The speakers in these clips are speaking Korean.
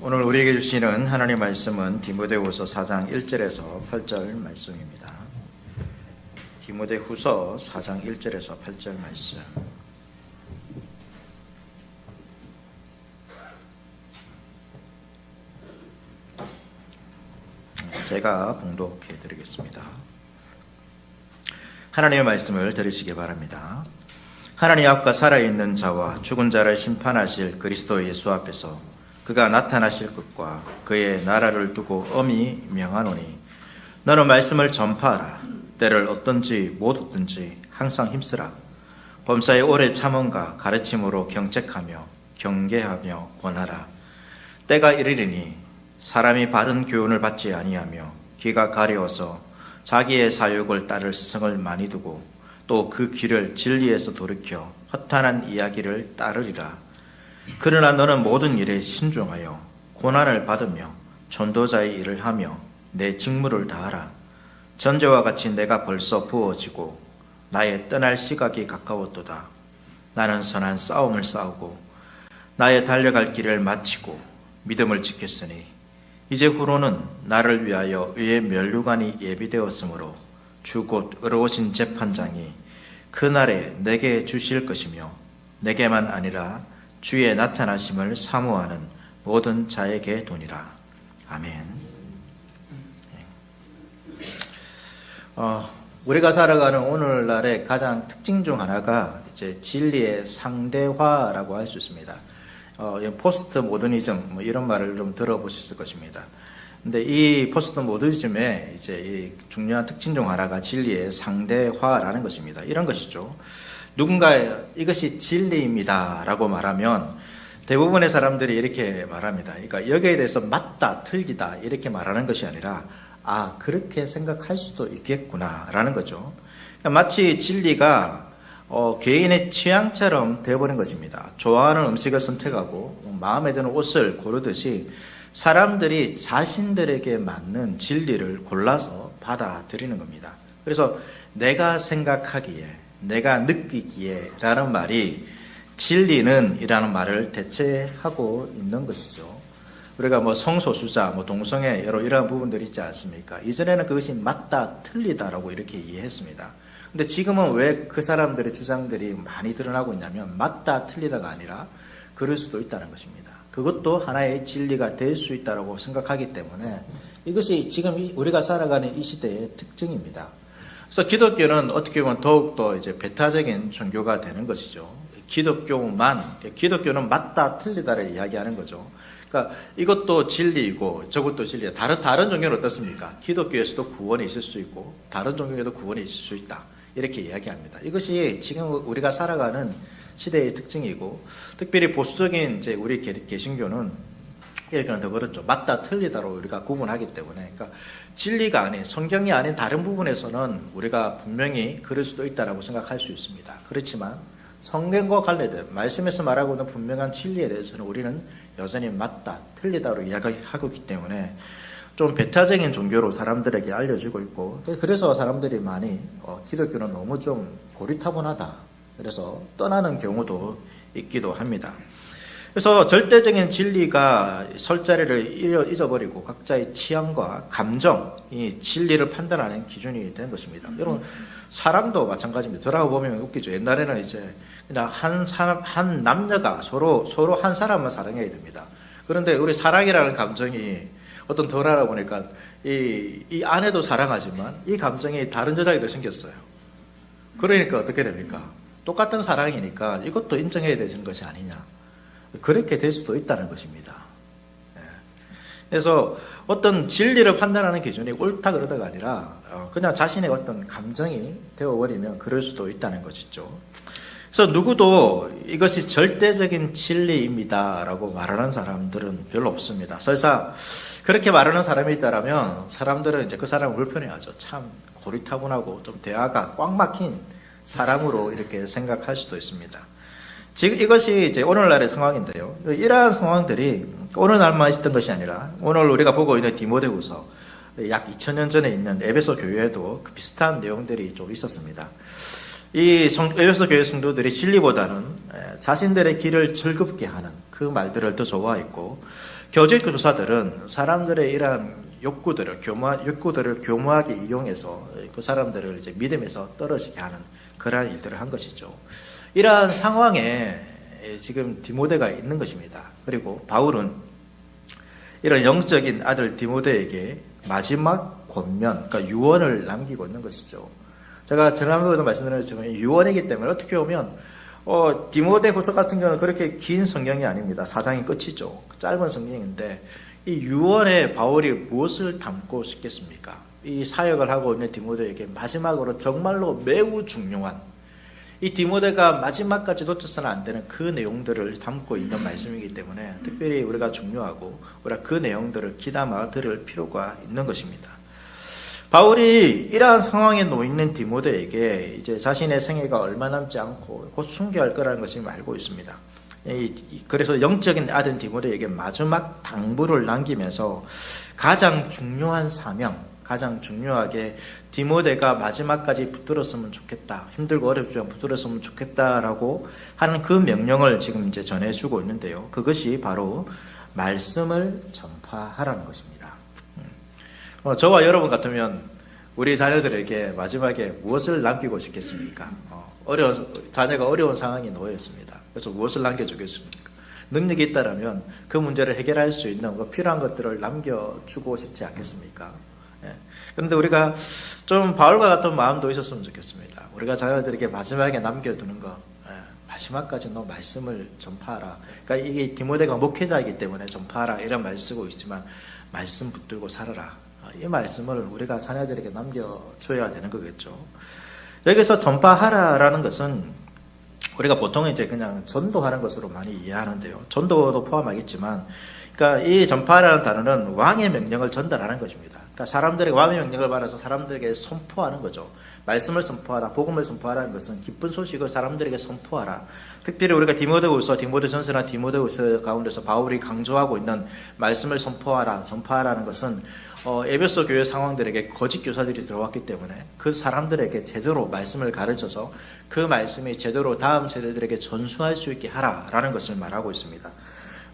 오늘 우리에게 주시는 하나님의 말씀은 디모데후서 4장 1절에서 8절 말씀입니다. 디모데후서 4장 1절에서 8절 말씀. 제가 봉독해 드리겠습니다. 하나님의 말씀을 들으시기 바랍니다. 하나님 앞과 살아있는 자와 죽은 자를 심판하실 그리스도 예수 앞에서 그가 나타나실 것과 그의 나라를 두고 엄히 명하노니 너는 말씀을 전파하라. 때를 얻든지 못 얻든지 항상 힘쓰라. 범사에 오래 참음과 가르침으로 경책하며 경계하며 권하라. 때가 이르리니 사람이 바른 교훈을 받지 아니하며 귀가 가려워서 자기의 사욕을 따를 스승을 많이 두고 또 그 귀를 진리에서 돌이켜 허탄한 이야기를 따르리라. 그러나 너는 모든 일에 신중하여 고난을 받으며 전도자의 일을 하며 내 직무를 다하라. 전제와 같이 내가 벌써 부어지고 나의 떠날 시각이 가까웠도다. 나는 선한 싸움을 싸우고 나의 달려갈 길을 마치고 믿음을 지켰으니 이제 후로는 나를 위하여 의의 면류관이 예비되었으므로 주 곧 의로우신 재판장이 그날에 내게 주실 것이며 내게만 아니라 주의 나타나심을 사모하는 모든 자에게 도니라. 아멘. 우리가 살아가는 오늘날의 가장 특징 중 하나가 이제 진리의 상대화라고 할 수 있습니다. 포스트 모더니즘 이런 말을 좀 들어보셨을 것입니다. 근데 이 포스트 모더니즘의 이제 이 중요한 특징 중 하나가 진리의 상대화라는 것입니다. 이런 것이죠. 누군가 이것이 진리입니다라고 말하면 대부분의 사람들이 이렇게 말합니다. 그러니까 여기에 대해서 맞다, 틀리다 이렇게 말하는 것이 아니라 그렇게 생각할 수도 있겠구나라는 거죠. 그러니까 마치 진리가 개인의 취향처럼 되어버린 것입니다. 좋아하는 음식을 선택하고 마음에 드는 옷을 고르듯이 사람들이 자신들에게 맞는 진리를 골라서 받아들이는 겁니다. 그래서 내가 생각하기에, 내가 느끼기에 라는 말이 진리는 이라는 말을 대체하고 있는 것이죠. 우리가 성소수자, 동성애 여러 이러한 부분들이 있지 않습니까? 이전에는 그것이 맞다, 틀리다라고 이렇게 이해했습니다. 근데 지금은 왜 그 사람들의 주장들이 많이 드러나고 있냐면 맞다, 틀리다가 아니라 그럴 수도 있다는 것입니다. 그것도 하나의 진리가 될 수 있다고 생각하기 때문에 이것이 지금 우리가 살아가는 이 시대의 특징입니다. 그래서 기독교는 어떻게 보면 더욱더 이제 배타적인 종교가 되는 것이죠. 기독교는 맞다, 틀리다를 이야기하는 거죠. 그러니까 이것도 진리이고 저것도 진리다. 다른 종교는 어떻습니까? 기독교에서도 구원이 있을 수 있고 다른 종교에도 구원이 있을 수 있다. 이렇게 이야기합니다. 이것이 지금 우리가 살아가는 시대의 특징이고, 특별히 보수적인 이제 우리 개신교는 이렇게는 더 그렇죠. 맞다, 틀리다로 우리가 구분하기 때문에, 그러니까 진리가 아닌, 성경이 아닌 다른 부분에서는 우리가 분명히 그럴 수도 있다라고 생각할 수 있습니다. 그렇지만 성경과 관련된 말씀에서 말하고 있는 분명한 진리에 대해서는 우리는 여전히 맞다, 틀리다로 이야기하고 있기 때문에 좀 배타적인 종교로 사람들에게 알려지고 있고, 그래서 사람들이 많이 기독교는 너무 좀 고리타분하다, 그래서 떠나는 경우도 있기도 합니다. 그래서 절대적인 진리가 설 자리를 잊어버리고 각자의 취향과 감정이 진리를 판단하는 기준이 된 것입니다. 여러분, 사랑도 마찬가지입니다. 저라고 보면 웃기죠. 옛날에는 이제 그냥 한 남녀가 서로 한 사람만 사랑해야 됩니다. 그런데 우리 사랑이라는 감정이 어떤 덜 알아보니까 이 아내도 사랑하지만 이 감정이 다른 여자에도 생겼어요. 그러니까 어떻게 됩니까? 똑같은 사랑이니까 이것도 인정해야 되는 것이 아니냐. 그렇게 될 수도 있다는 것입니다. 그래서 어떤 진리를 판단하는 기준이 옳다 그러다가 아니라 그냥 자신의 어떤 감정이 되어버리면 그럴 수도 있다는 것이죠. 그래서 누구도 이것이 절대적인 진리입니다라고 말하는 사람들은 별로 없습니다. 설사 그렇게 말하는 사람이 있다라면 사람들은 이제 그 사람을 불편해하죠. 참 고리타분하고 좀 대화가 꽉 막힌 사람으로 이렇게 생각할 수도 있습니다. 지금 이것이 이제 오늘날의 상황인데요. 이러한 상황들이 오늘날만 있었던 것이 아니라 오늘 우리가 보고 있는 디모데후서 약 2000년 전에 있는 에베소 교회에도 비슷한 내용들이 좀 있었습니다. 이 에베소 교회 성도들이 진리보다는 자신들의 길을 즐겁게 하는 그 말들을 더 좋아했고, 교제 교사들은 사람들의 이러한 욕구들을 교묘하게 이용해서 그 사람들을 이제 믿음에서 떨어지게 하는 그러한 일들을 한 것이죠. 이러한 상황에 지금 디모데가 있는 것입니다. 그리고 바울은 이런 영적인 아들 디모데에게 마지막 권면, 그러니까 유언을 남기고 있는 것이죠. 제가 지난번에도 말씀드렸지만 유언이기 때문에 어떻게 보면 디모데 후서 같은 경우는 그렇게 긴 성경이 아닙니다. 4장이 끝이죠. 짧은 성경인데 이 유언에 바울이 무엇을 담고 싶겠습니까? 이 사역을 하고 있는 디모데에게 마지막으로 정말로 매우 중요한, 이 디모데가 마지막까지 놓쳐서는 안 되는 그 내용들을 담고 있는 말씀이기 때문에 특별히 우리가 중요하고 우리가 그 내용들을 귀담아 들을 필요가 있는 것입니다. 바울이 이러한 상황에 놓이는 디모데에게 이제 자신의 생애가 얼마 남지 않고 곧 순교할 거라는 것을 알고 있습니다. 그래서 영적인 아들 디모데에게 마지막 당부를 남기면서 가장 중요한 사명, 가장 중요하게 디모데가 마지막까지 붙들었으면 좋겠다, 힘들고 어렵지만 붙들었으면 좋겠다라고 하는 그 명령을 지금 이제 전해주고 있는데요. 그것이 바로 말씀을 전파하라는 것입니다. 저와 여러분 같으면 우리 자녀들에게 마지막에 무엇을 남기고 싶겠습니까? 자녀가 어려운 상황에 놓였습니다. 그래서 무엇을 남겨주겠습니까? 능력이 있다라면 그 문제를 해결할 수 있는 필요한 것들을 남겨주고 싶지 않겠습니까? 그런데 우리가 좀 바울과 같은 마음도 있었으면 좋겠습니다. 우리가 자녀들에게 마지막에 남겨두는 거, 마지막까지 너 말씀을 전파하라. 그러니까 이게 디모데가 목회자이기 때문에 전파하라 이런 말 쓰고 있지만 말씀 붙들고 살아라. 이 말씀을 우리가 자녀들에게 남겨줘야 되는 거겠죠. 여기서 전파하라라는 것은 우리가 보통 이제 그냥 전도하는 것으로 많이 이해하는데요. 전도도 포함하겠지만, 그러니까 이 전파라는 단어는 왕의 명령을 전달하는 것입니다. 그러니까 사람들에게 왕의 명령을 받아서 사람들에게 선포하는 거죠. 말씀을 선포하라, 복음을 선포하라는 것은 기쁜 소식을 사람들에게 선포하라. 특별히 우리가 디모데후서, 디모데전서나 디모데후서 가운데서 바울이 강조하고 있는 말씀을 선포하라, 전파하라는 것은 에베소 교회 상황들에게 거짓 교사들이 들어왔기 때문에 그 사람들에게 제대로 말씀을 가르쳐서 그 말씀이 제대로 다음 세대들에게 전수할 수 있게 하라라는 것을 말하고 있습니다.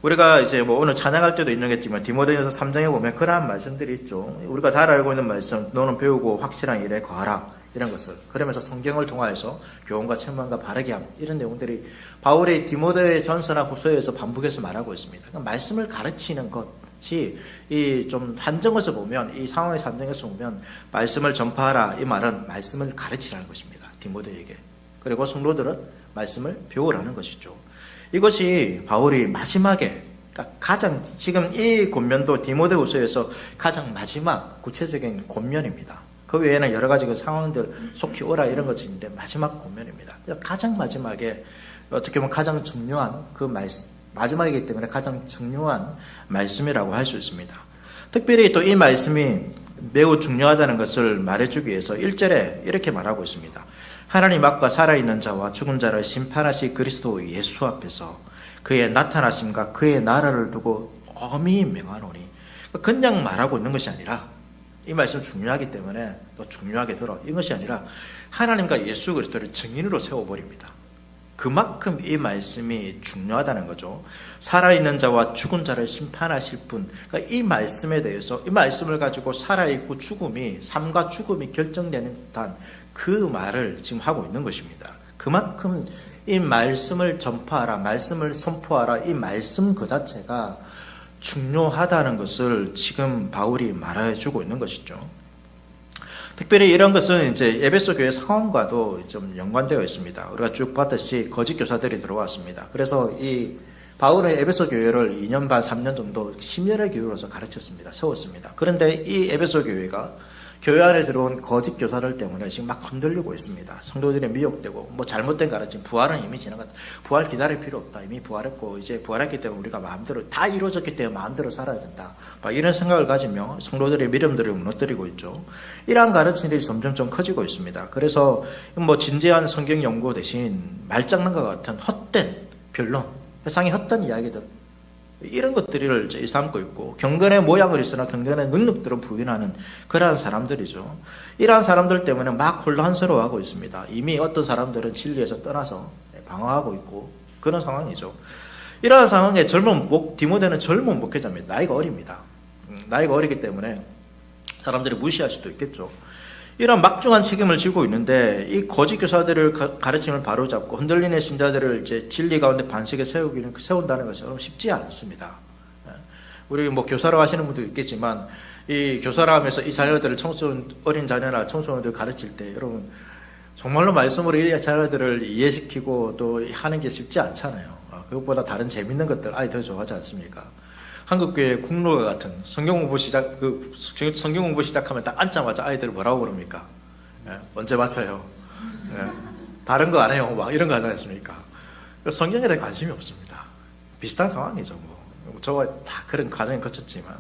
우리가 이제 오늘 찬양할 때도 있겠지만 디모데전서 3장에 보면 그러한 말씀들이 있죠. 우리가 잘 알고 있는 말씀, 너는 배우고 확실한 일에 거하라, 이런 것을, 그러면서 성경을 통하여서 교훈과 책망과 바르게 함, 이런 내용들이 바울의 디모데 전서나 후서에서 반복해서 말하고 있습니다. 그러니까 말씀을 가르치는 것이 이 좀 한정해서 보면, 이 상황에서 한정해서 보면 말씀을 전파하라, 이 말은 말씀을 가르치라는 것입니다. 디모데에게. 그리고 성도들은 말씀을 배우라는 것이죠. 이것이 바울이 마지막에, 그러니까 가장, 지금 이 권면도 디모데후서에서 가장 마지막 구체적인 권면입니다. 그 외에는 여러 가지 그 상황들 속히 오라 이런 것이 있는데 마지막 권면입니다. 가장 마지막에 어떻게 보면 가장 중요한 그 말씀, 마지막이기 때문에 가장 중요한 말씀이라고 할 수 있습니다. 특별히 또 이 말씀이 매우 중요하다는 것을 말해주기 위해서 1절에 이렇게 말하고 있습니다. 하나님 앞과 살아있는 자와 죽은 자를 심판하실 그리스도 예수 앞에서 그의 나타나심과 그의 나라를 두고 엄히 명하노니, 그냥 말하고 있는 것이 아니라, 이 말씀 중요하기 때문에 또 중요하게 들어, 이것이 아니라 하나님과 예수 그리스도를 증인으로 세워버립니다. 그만큼 이 말씀이 중요하다는 거죠. 살아있는 자와 죽은 자를 심판하실 분, 그러니까 이 말씀에 대해서, 이 말씀을 가지고 살아있고 죽음이, 삶과 죽음이 결정되는 듯한 그 말을 지금 하고 있는 것입니다. 그만큼 이 말씀을 전파하라, 말씀을 선포하라, 이 말씀 그 자체가 중요하다는 것을 지금 바울이 말해주고 있는 것이죠. 특별히 이런 것은 이제 에베소 교회 상황과도 좀 연관되어 있습니다. 우리가 쭉 봤듯이 거짓 교사들이 들어왔습니다. 그래서 이 바울은 에베소 교회를 2년 반, 3년 정도 심혈의 교회로서 가르쳤습니다. 세웠습니다. 그런데 이 에베소 교회가 교회 안에 들어온 거짓 교사들 때문에 지금 막 흔들리고 있습니다. 성도들이 미혹되고, 잘못된 가르침, 부활은 이미 지나갔다. 부활 기다릴 필요 없다. 이미 부활했고, 이제 부활했기 때문에 우리가 마음대로, 다 이루어졌기 때문에 마음대로 살아야 된다. 이런 생각을 가지며 성도들의 믿음들을 무너뜨리고 있죠. 이러한 가르침들이 점점 커지고 있습니다. 그래서 진지한 성경 연구 대신 말장난과 같은 헛된 변론, 세상의 헛된 이야기들, 이런 것들을 일삼고 있고 경건의 모양을 있으나 경건의 능력들을 부인하는 그러한 사람들이죠. 이러한 사람들 때문에 막 혼란스러워하고 있습니다. 이미 어떤 사람들은 진리에서 떠나서 방황하고 있고 그런 상황이죠. 이러한 상황에 디모데는 젊은 목회자입니다. 나이가 어립니다. 나이가 어리기 때문에 사람들이 무시할 수도 있겠죠. 이런 막중한 책임을 지고 있는데 이 거짓 교사들을 가르침을 바로잡고 흔들리는 신자들을 이제 진리 가운데 반석에 세운다는 것은 쉽지 않습니다. 우리 뭐 교사로 하시는 분도 있겠지만 이 교사라 하면서 이 자녀들을 어린 자녀나 청소년들 가르칠 때 여러분 정말로 말씀으로 이 자녀들을 이해시키고 또 하는 게 쉽지 않잖아요. 그것보다 다른 재밌는 것들 아이들 좋아하지 않습니까? 한국교회 국로가 같은 성경 공부 시작하면 딱 앉자마자 아이들을 뭐라고 그럽니까? 언제 맞춰요? 다른 거 안 해요. 막 이런 거 하지 않습니까? 성경에 대해 관심이 없습니다. 비슷한 상황이죠. 저와 다 그런 과정을 거쳤지만.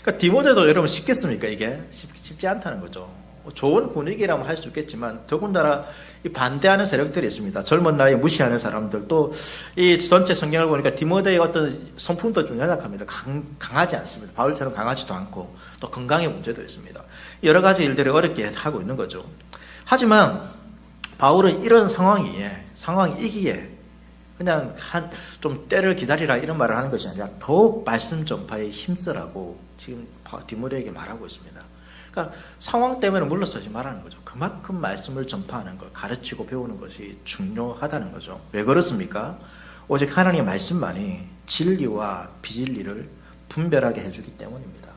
그러니까 디모데도 여러분 쉽겠습니까? 이게 쉽지 않다는 거죠. 좋은 분위기라면 할 수 있겠지만 더군다나 이 반대하는 세력들이 있습니다. 젊은 나이에 무시하는 사람들 또 이 전체 성경을 보니까 디모데의 어떤 성품도 좀 연약합니다. 강하지 않습니다. 바울처럼 강하지도 않고 또 건강의 문제도 있습니다. 여러 가지 일들을 어렵게 하고 있는 거죠. 하지만 바울은 이런 상황이기에 그냥 좀 때를 기다리라 이런 말을 하는 것이 아니라 더욱 말씀 전파에 힘쓰라고 지금 디모데에게 말하고 있습니다. 그러니까 상황 때문에 물러서지 말라는 거죠. 그만큼 말씀을 전파하는 것, 가르치고 배우는 것이 중요하다는 거죠. 왜 그렇습니까? 오직 하나님의 말씀만이 진리와 비진리를 분별하게 해주기 때문입니다.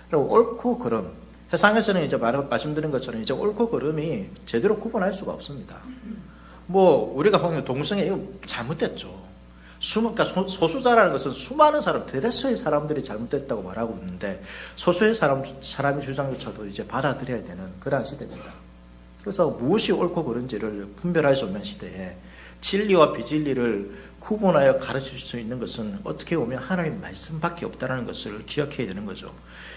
그리고 옳고 그름, 세상에서는 이제 말씀드린 것처럼 이제 옳고 그름이 제대로 구분할 수가 없습니다. 우리가 보면 동성애 이거 잘못됐죠. 그러니까 소수자라는 것은 수많은 대다수의 사람들이 잘못됐다고 말하고 있는데 소수의 사람이 주장조차도 이제 받아들여야 되는 그러한 시대입니다. 그래서 무엇이 옳고 그른지를 분별할 수 없는 시대에 진리와 비진리를 구분하여 가르칠 수 있는 것은 어떻게 보면 하나님의 말씀밖에 없다는 것을 기억해야 되는 거죠.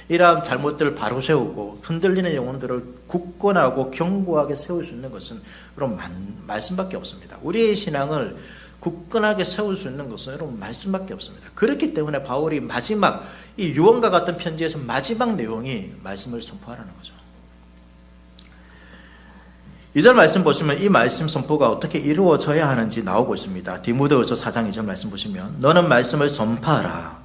이러한 잘못들을 바로 세우고 흔들리는 영혼들을 굳건하고 견고하게 세울 수 있는 것은 그럼 말씀밖에 없습니다. 우리의 신앙을 굳건하게 세울 수 있는 것은 여러분 말씀밖에 없습니다. 그렇기 때문에 바울이 마지막 이 유언과 같은 편지에서 마지막 내용이 말씀을 선포하라는 거죠. 2절 말씀 보시면 이 말씀 선포가 어떻게 이루어져야 하는지 나오고 있습니다. 디모데후서 4장 2절 말씀 보시면 너는 말씀을 선포하라.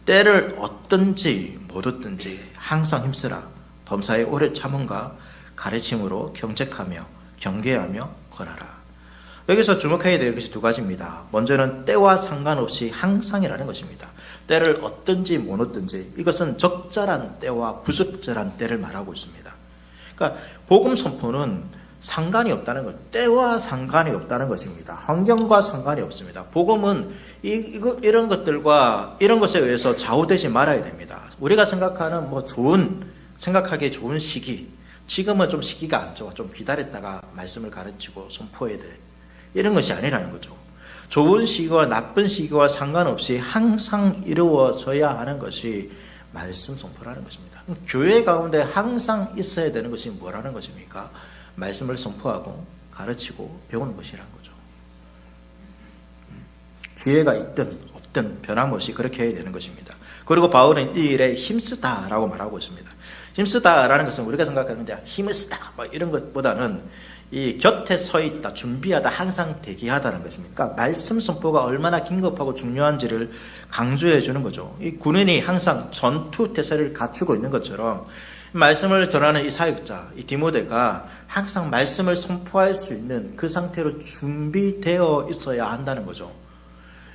때를 얻든지 못 얻든지 항상 힘쓰라. 범사의 오래 참음과 가르침으로 경책하며 경계하며 권하라. 여기서 주목해야 될 것이 두 가지입니다. 먼저는 때와 상관없이 항상이라는 것입니다. 때를 얻든지 못 얻든지 이것은 적절한 때와 부적절한 때를 말하고 있습니다. 그러니까 복음 선포는 상관이 없다는 것, 때와 상관이 없다는 것입니다. 환경과 상관이 없습니다. 복음은 이런 것들과 이런 것에 의해서 좌우되지 말아야 됩니다. 우리가 생각하는 생각하기에 좋은 시기, 지금은 좀 시기가 안 좋아, 좀 기다렸다가 말씀을 가르치고 선포해야 돼. 이런 것이 아니라는 거죠. 좋은 시기와 나쁜 시기와 상관없이 항상 이루어져야 하는 것이 말씀 선포라는 것입니다. 교회 가운데 항상 있어야 되는 것이 뭐라는 것입니까? 말씀을 선포하고 가르치고 배우는 것이라는 거죠. 기회가 있든 없든 변함없이 그렇게 해야 되는 것입니다. 그리고 바울은 이 일에 힘쓰다라고 말하고 있습니다. 힘쓰다라는 것은 우리가 생각하는 힘을 쓰다 이런 것보다는 이 곁에 서 있다, 준비하다, 항상 대기하다는 것입니다. 그러니까 말씀 선포가 얼마나 긴급하고 중요한지를 강조해 주는 거죠. 이 군인이 항상 전투 태세를 갖추고 있는 것처럼 말씀을 전하는 이 사역자, 이 디모데가 항상 말씀을 선포할 수 있는 그 상태로 준비되어 있어야 한다는 거죠.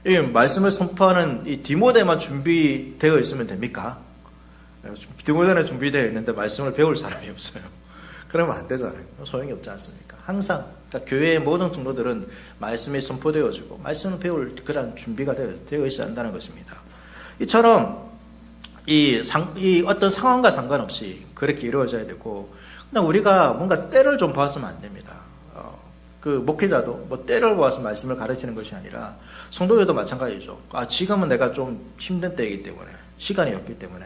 이 말씀을 선포하는 이 디모데만 준비되어 있으면 됩니까? 디모데는 준비되어 있는데 말씀을 배울 사람이 없어요. 그러면 안 되잖아요. 소용이 없지 않습니까? 항상 그러니까 교회의 모든 성도들은 말씀이 선포되어지고 말씀을 배울 그런 준비가 되어 있어야 한다는 것입니다. 이처럼 이 어떤 상황과 상관없이 그렇게 이루어져야 되고 그냥 우리가 뭔가 때를 좀 봐서는 안 됩니다. 그 목회자도 때를 봐서 말씀을 가르치는 것이 아니라 성도들도 마찬가지죠. 지금은 내가 좀 힘든 때이기 때문에 시간이 없기 때문에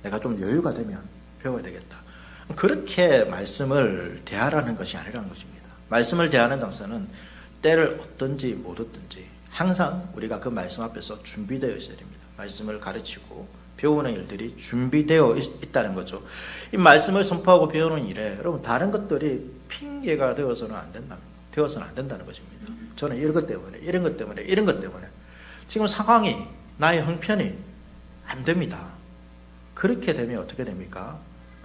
내가 좀 여유가 되면 배워야 되겠다. 그렇게 말씀을 대하라는 것이 아니라는 것입니다. 말씀을 대하는 당사는 때를 얻든지 못 얻든지 항상 우리가 그 말씀 앞에서 준비되어 있어야 됩니다. 말씀을 가르치고 배우는 일들이 준비되어 있다는 거죠. 이 말씀을 선포하고 배우는 일에 여러분 다른 것들이 핑계가 되어서는 안 된다는 것입니다. 저는 이런 것 때문에 이런 것 때문에 지금 상황이 나의 형편이 안 됩니다. 그렇게 되면 어떻게 됩니까?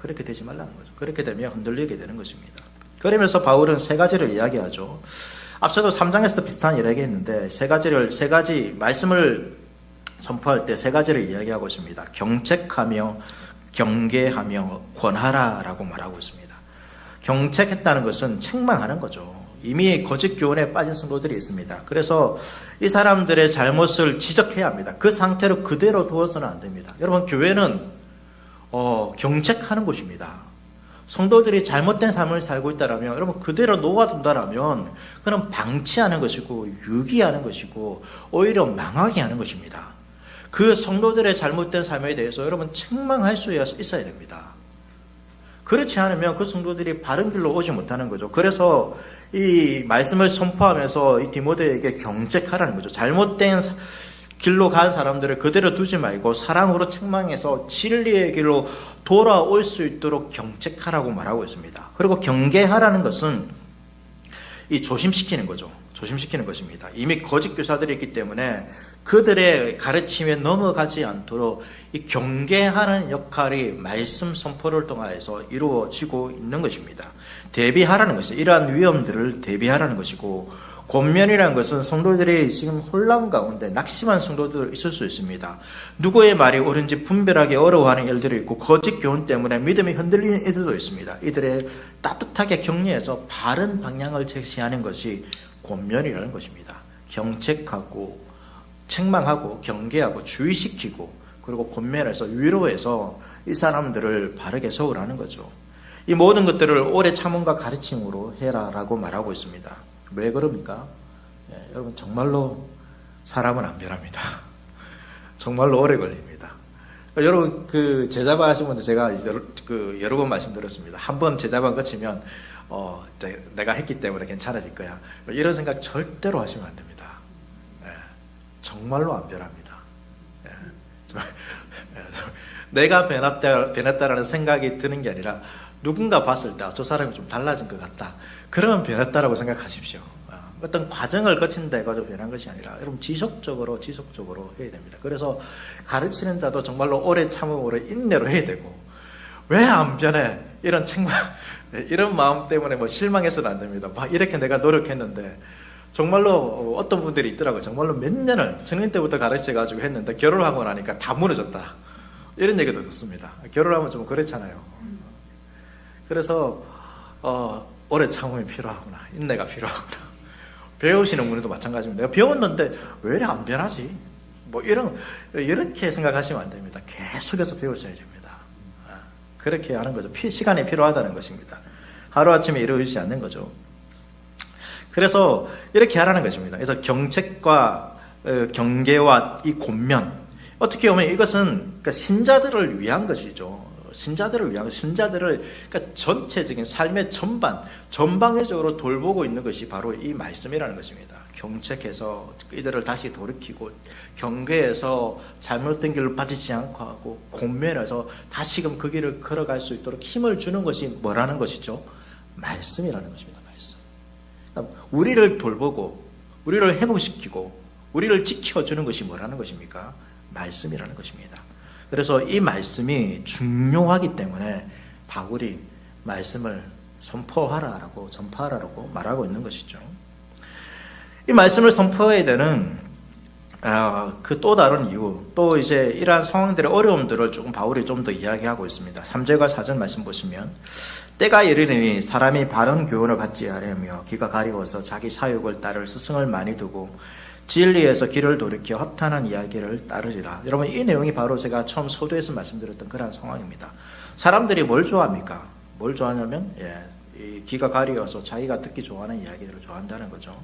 그렇게 되지 말라는 거죠. 그렇게 되면 흔들리게 되는 것입니다. 그러면서 바울은 세 가지를 이야기하죠. 앞서도 3장에서도 비슷한 이야기 했는데 세 가지 말씀을 선포할 때 세 가지를 이야기하고 있습니다. 경책하며 경계하며 권하라라고 말하고 있습니다. 경책했다는 것은 책망하는 거죠. 이미 거짓 교훈에 빠진 성도들이 있습니다. 그래서 이 사람들의 잘못을 지적해야 합니다. 그 상태로 그대로 두어서는 안 됩니다. 여러분, 교회는 경책하는 곳입니다. 성도들이 잘못된 삶을 살고 있다면 여러분 그대로 놓아둔다면 그건 방치하는 것이고 유기하는 것이고 오히려 망하게 하는 것입니다. 그 성도들의 잘못된 삶에 대해서 여러분 책망할 수 있어야 됩니다. 그렇지 않으면 그 성도들이 바른 길로 오지 못하는 거죠. 그래서 이 말씀을 선포하면서 이 디모데에게 경책하라는 거죠. 잘못된 길로 간 사람들을 그대로 두지 말고 사랑으로 책망해서 진리의 길로 돌아올 수 있도록 경책하라고 말하고 있습니다. 그리고 경계하라는 것은 이 조심시키는 거죠. 조심시키는 것입니다. 이미 거짓 교사들이 있기 때문에 그들의 가르침에 넘어가지 않도록 이 경계하는 역할이 말씀 선포를 통해서 이루어지고 있는 것입니다. 대비하라는 것이 이러한 위험들을 대비하라는 것이고, 권면이라는 것은 성도들이 지금 혼란 가운데 낙심한 성도들 있을 수 있습니다. 누구의 말이 옳은지 분별하기 어려워하는 일들이 있고 거짓 교훈 때문에 믿음이 흔들리는 이들도 있습니다. 이들의 따뜻하게 격려해서 바른 방향을 제시하는 것이 권면이라는 것입니다. 경책하고 책망하고 경계하고 주의시키고 그리고 권면해서 위로해서 이 사람들을 바르게 세우라는 거죠. 이 모든 것들을 오래 참음과 가르침으로 해라라고 말하고 있습니다. 왜 그럽니까? 여러분 정말로 사람은 안 변합니다. 정말로 오래 걸립니다. 여러분 그 제자반 하신 분들 제가 여러 번 말씀드렸습니다. 한 번 제자반 거치면 내가 했기 때문에 괜찮아질 거야. 이런 생각 절대로 하시면 안 됩니다. 정말로 안 변합니다. 내가 변했다라는 생각이 드는 게 아니라 누군가 봤을 때 저 사람이 좀 달라진 것 같다. 그러면 변했다라고 생각하십시오. 어떤 과정을 거친 데 가지고 변한 것이 아니라 여러분 지속적으로 해야 됩니다. 그래서 가르치는 자도 정말로 오래 참음으로 인내로 해야 되고, 왜 안 변해? 이런 책망, 이런 마음 때문에 실망해서는 안 됩니다. 이렇게 내가 노력했는데 정말로 어떤 분들이 있더라고요. 정말로 몇 년을 청년 때부터 가르쳐가지고 했는데 결혼하고 나니까 다 무너졌다. 이런 얘기도 듣습니다. 결혼하면 좀 그렇잖아요. 그래서 오래 참음이 필요하구나. 인내가 필요하구나. 배우시는 분들도 마찬가지입니다. 내가 배웠는데 왜 이렇게 안 변하지? 이렇게 생각하시면 안 됩니다. 계속해서 배우셔야 됩니다. 그렇게 하는 거죠. 시간이 필요하다는 것입니다. 하루아침에 이루어지지 않는 거죠. 그래서 이렇게 하라는 것입니다. 그래서 경책과 경계와 이 권면, 어떻게 보면 이것은 그러니까 신자들을 위한 것이죠. 신자들을 그러니까 전체적인 삶의 전방위적으로 돌보고 있는 것이 바로 이 말씀이라는 것입니다. 경책해서 이들을 다시 돌이키고, 경계해서 잘못된 길로 빠지지 않고 하고, 권면해서 다시금 그 길을 걸어갈 수 있도록 힘을 주는 것이 뭐라는 것이죠? 말씀이라는 것입니다. 말씀. 그러니까 우리를 돌보고, 우리를 회복시키고, 우리를 지켜주는 것이 뭐라는 것입니까? 말씀이라는 것입니다. 그래서 이 말씀이 중요하기 때문에 바울이 말씀을 선포하라라고 전파하라고 말하고 있는 것이죠. 이 말씀을 선포해야 되는 그 또 다른 이유, 또 이제 이러한 상황들의 어려움들을 조금 바울이 좀 더 이야기하고 있습니다. 3절과 4절 말씀 보시면, 때가 이르리니 사람이 바른 교훈을 받지 않으며 귀가 가리워서 자기 사욕을 따를 스승을 많이 두고 진리에서 길을 돌이켜 허탄한 이야기를 따르리라. 여러분, 이 내용이 바로 제가 처음 서두에서 말씀드렸던 그런 상황입니다. 사람들이 뭘 좋아합니까? 뭘 좋아하냐면 이 귀가 가리워서 자기가 듣기 좋아하는 이야기들을 좋아한다는 거죠.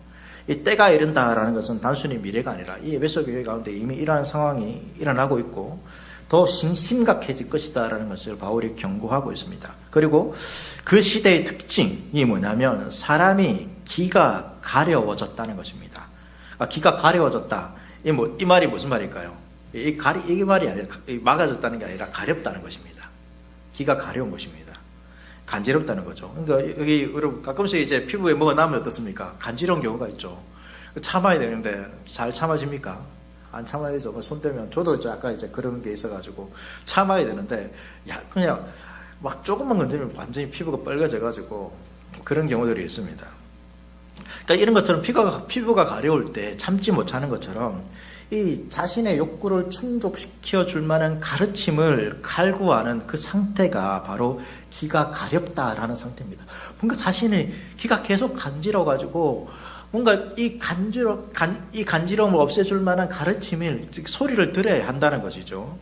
이 때가 이른다라는 것은 단순히 미래가 아니라 이 에베소 교회 가운데 이미 이러한 상황이 일어나고 있고 더 심각해질 것이다라는 것을 바울이 경고하고 있습니다. 그리고 그 시대의 특징이 뭐냐면 사람이 귀가 가려워졌다는 것입니다. 귀가 가려워졌다. 이 말이 무슨 말일까요? 이게 말이 아니라 막아졌다는 게 아니라 가렵다는 것입니다. 기가 가려운 것입니다. 간지럽다는 거죠. 그러니까 여기 여러분 가끔씩 이제 피부에 뭐가 나면 어떻습니까? 간지러운 경우가 있죠. 참아야 되는데 잘 참아집니까? 안 참아야죠. 손 대면 저도 약간 이제 그런 게 있어가지고 참아야 되는데 그냥 막 조금만 건드리면 완전히 피부가 빨개져가지고 그런 경우들이 있습니다. 그러니까 이런 것처럼 피부가 가려울 때 참지 못하는 것처럼 이 자신의 욕구를 충족시켜 줄 만한 가르침을 갈구하는 그 상태가 바로 기가 가렵다라는 상태입니다. 뭔가 자신의 기가 계속 간지러워가지고 뭔가 이 간지러움을 없애줄 만한 가르침을, 즉 소리를 들어야 한다는 것이죠.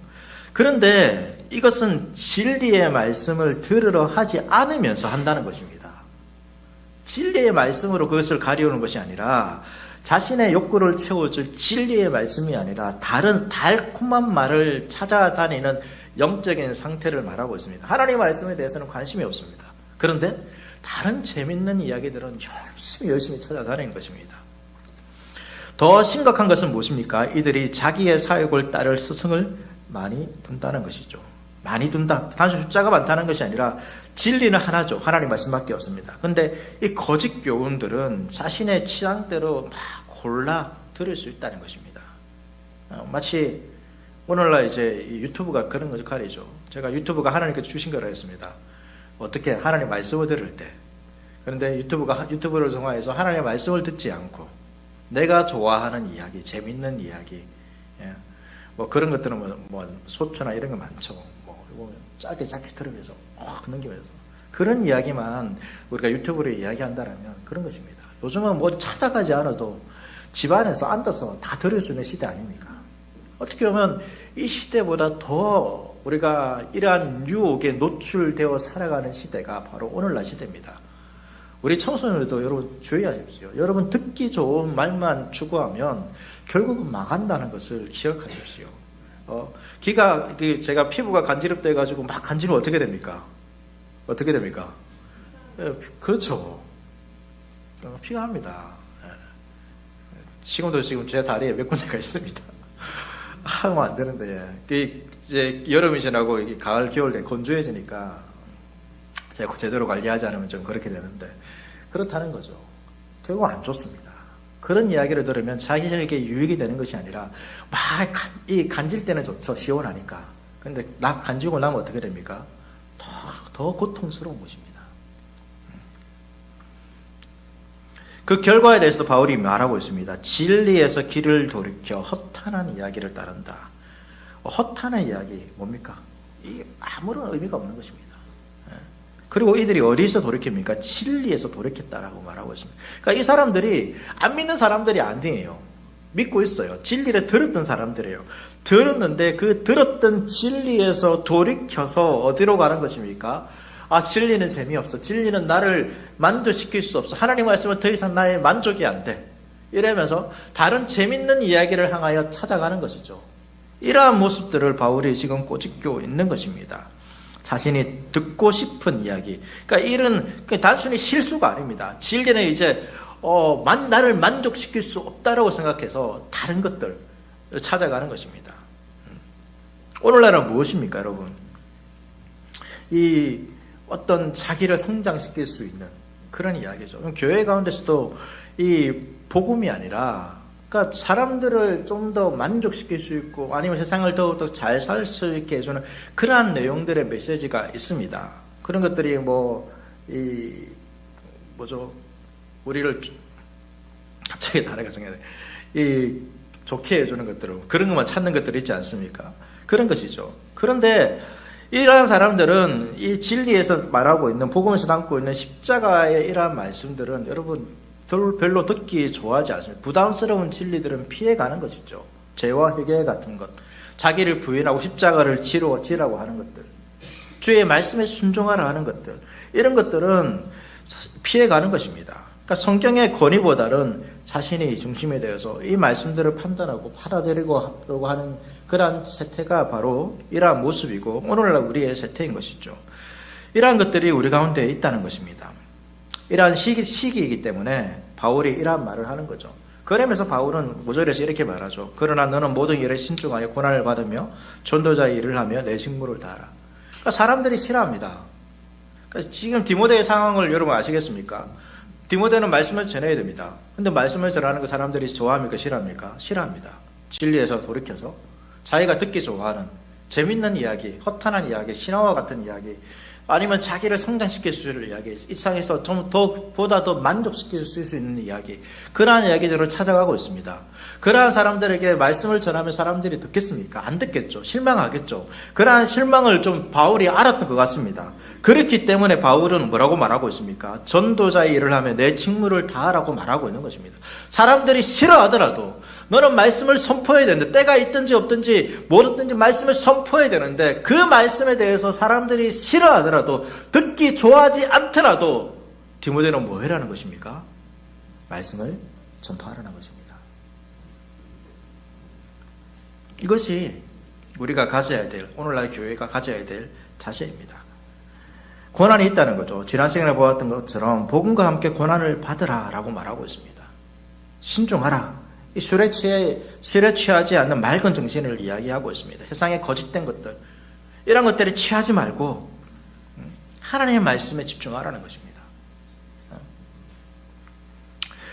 그런데 이것은 진리의 말씀을 들으러 하지 않으면서 한다는 것입니다. 진리의 말씀으로 그것을 가리우는 것이 아니라 자신의 욕구를 채워줄 진리의 말씀이 아니라 다른 달콤한 말을 찾아다니는 영적인 상태를 말하고 있습니다. 하나님의 말씀에 대해서는 관심이 없습니다. 그런데 다른 재밌는 이야기들은 열심히 찾아다니는 것입니다. 더 심각한 것은 무엇입니까? 이들이 자기의 사욕을 따를 스승을 많이 둔다는 것이죠. 많이 둔다. 단순 숫자가 많다는 것이 아니라 진리는 하나죠. 하나님 말씀밖에 없습니다. 그런데 이 거짓 교훈들은 자신의 취향대로 막 골라 들을 수 있다는 것입니다. 마치 오늘날 이제 유튜브가 그런 역할이죠. 제가 유튜브가 하나님께서 주신 거라 했습니다. 어떻게 하나님 말씀을 들을 때. 그런데 유튜브를 통해서 하나님의 말씀을 듣지 않고 내가 좋아하는 이야기, 재밌는 이야기, 뭐 그런 것들은 뭐 소추나 이런 거 많죠. 뭐 짧게 들으면서 넘기면서 그런 이야기만 우리가 유튜브로 이야기한다라면 그런 것입니다. 요즘은 뭐 찾아가지 않아도 집안에서 앉아서 다 들을 수 있는 시대 아닙니까? 어떻게 보면 이 시대보다 더 우리가 이러한 유혹에 노출되어 살아가는 시대가 바로 오늘날 시대입니다. 우리 청소년들도 여러분 주의하십시오. 여러분 듣기 좋은 말만 추구하면 결국은 망한다는 것을 기억하십시오. 제가 피부가 간지럽다 해가지고 막 간지르면 어떻게 됩니까? 어떻게 됩니까? 그렇죠. 피가 납니다. 지금도 제 다리에 몇 군데가 있습니다. 하면 안 되는데, 이제 여름이 지나고 가을, 겨울 돼 건조해지니까 제가 제대로 관리하지 않으면 좀 그렇게 되는데, 그렇다는 거죠. 결국 안 좋습니다. 그런 이야기를 들으면 자기에게 유익이 되는 것이 아니라 이 간질 때는 좋죠. 시원하니까. 근데 간지고 나면 어떻게 됩니까? 더 고통스러운 것입니다. 그 결과에 대해서도 바울이 말하고 있습니다. 진리에서 길을 돌이켜 허탄한 이야기를 따른다. 허탄한 이야기 뭡니까? 이게 아무런 의미가 없는 것입니다. 그리고 이들이 어디서 돌이킵니까? 진리에서 돌이켰다라고 말하고 있습니다. 그러니까 이 사람들이 안 믿는 사람들이 아니에요. 믿고 있어요. 진리를 들었던 사람들이에요. 들었는데 그 들었던 진리에서 돌이켜서 어디로 가는 것입니까? 진리는 재미없어. 진리는 나를 만족시킬 수 없어. 하나님 말씀은 더 이상 나의 만족이 안 돼. 이러면서 다른 재밌는 이야기를 향하여 찾아가는 것이죠. 이러한 모습들을 바울이 지금 꼬집고 있는 것입니다. 자신이 듣고 싶은 이야기. 그러니까 이런 단순히 실수가 아닙니다. 진리는 이제 나를 만족시킬 수 없다라고 생각해서 다른 것들 찾아가는 것입니다. 오늘날은 무엇입니까, 여러분? 이 어떤 자기를 성장시킬 수 있는 그런 이야기죠. 교회 가운데서도 이 복음이 아니라, 그러니까 사람들을 좀 더 만족시킬 수 있고 아니면 세상을 더욱더 잘 살 수 있게 해주는 그러한 내용들의 메시지가 있습니다. 그런 것들이 우리를 갑자기 나라가 생각나네. 좋게 해주는 것들, 그런 것만 찾는 것들이 있지 않습니까? 그런 것이죠. 그런데 이러한 사람들은 이 진리에서 말하고 있는, 복음에서 담고 있는 십자가의 이러한 말씀들은 여러분 별로 듣기 좋아하지 않습니다. 부담스러운 진리들은 피해가는 것이죠. 죄와 회개 같은 것, 자기를 부인하고 십자가를 지라고 하는 것들, 주의 말씀에 순종하라 하는 것들, 이런 것들은 피해가는 것입니다. 그러니까 성경의 권위보다는 자신이 중심에 대해서 이 말씀들을 판단하고 받아들이고 하는 그러한 세태가 바로 이러한 모습이고 오늘날 우리의 세태인 것이죠. 이러한 것들이 우리 가운데 있다는 것입니다. 이러한 시기이기 때문에 바울이 이러한 말을 하는 거죠. 그러면서 바울은 5절에서 이렇게 말하죠. 그러나 너는 모든 일에 신중하여 고난을 받으며 전도자의 일을 하며 내 직무를 다하라. 그러니까 사람들이 싫어합니다. 그러니까 지금 디모데의 상황을 여러분 아시겠습니까? 디모데는 말씀을 전해야 됩니다. 근데 말씀을 전하는 거 사람들이 좋아합니까? 싫어합니까? 싫어합니다. 진리에서 돌이켜서 자기가 듣기 좋아하는 재밌는 이야기, 허탄한 이야기, 신화와 같은 이야기, 아니면 자기를 성장시킬 수 있는 이야기, 이 세상에서 좀 보다 더 만족시킬 수 있는 이야기, 그러한 이야기들을 찾아가고 있습니다. 그러한 사람들에게 말씀을 전하면 사람들이 듣겠습니까? 안 듣겠죠. 실망하겠죠. 그러한 실망을 좀 바울이 알았던 것 같습니다. 그렇기 때문에 바울은 뭐라고 말하고 있습니까? 전도자의 일을 하며 내 직무를 다하라고 말하고 있는 것입니다. 사람들이 싫어하더라도 너는 말씀을 선포해야 되는데, 때가 있든지 없든지 뭐든지 말씀을 선포해야 되는데, 그 말씀에 대해서 사람들이 싫어하더라도, 듣기 좋아하지 않더라도 디모데는 뭐 해라는 것입니까? 말씀을 전파하라는 것입니다. 이것이 우리가 가져야 될, 오늘날 교회가 가져야 될 자세입니다. 고난이 있다는 거죠. 지난 시간에 보았던 것처럼 복음과 함께 고난을 받으라 라고 말하고 있습니다. 신중하라. 이 술에 취하지 않는 맑은 정신을 이야기하고 있습니다. 세상에 거짓된 것들, 이런 것들에 취하지 말고 하나님의 말씀에 집중하라는 것입니다.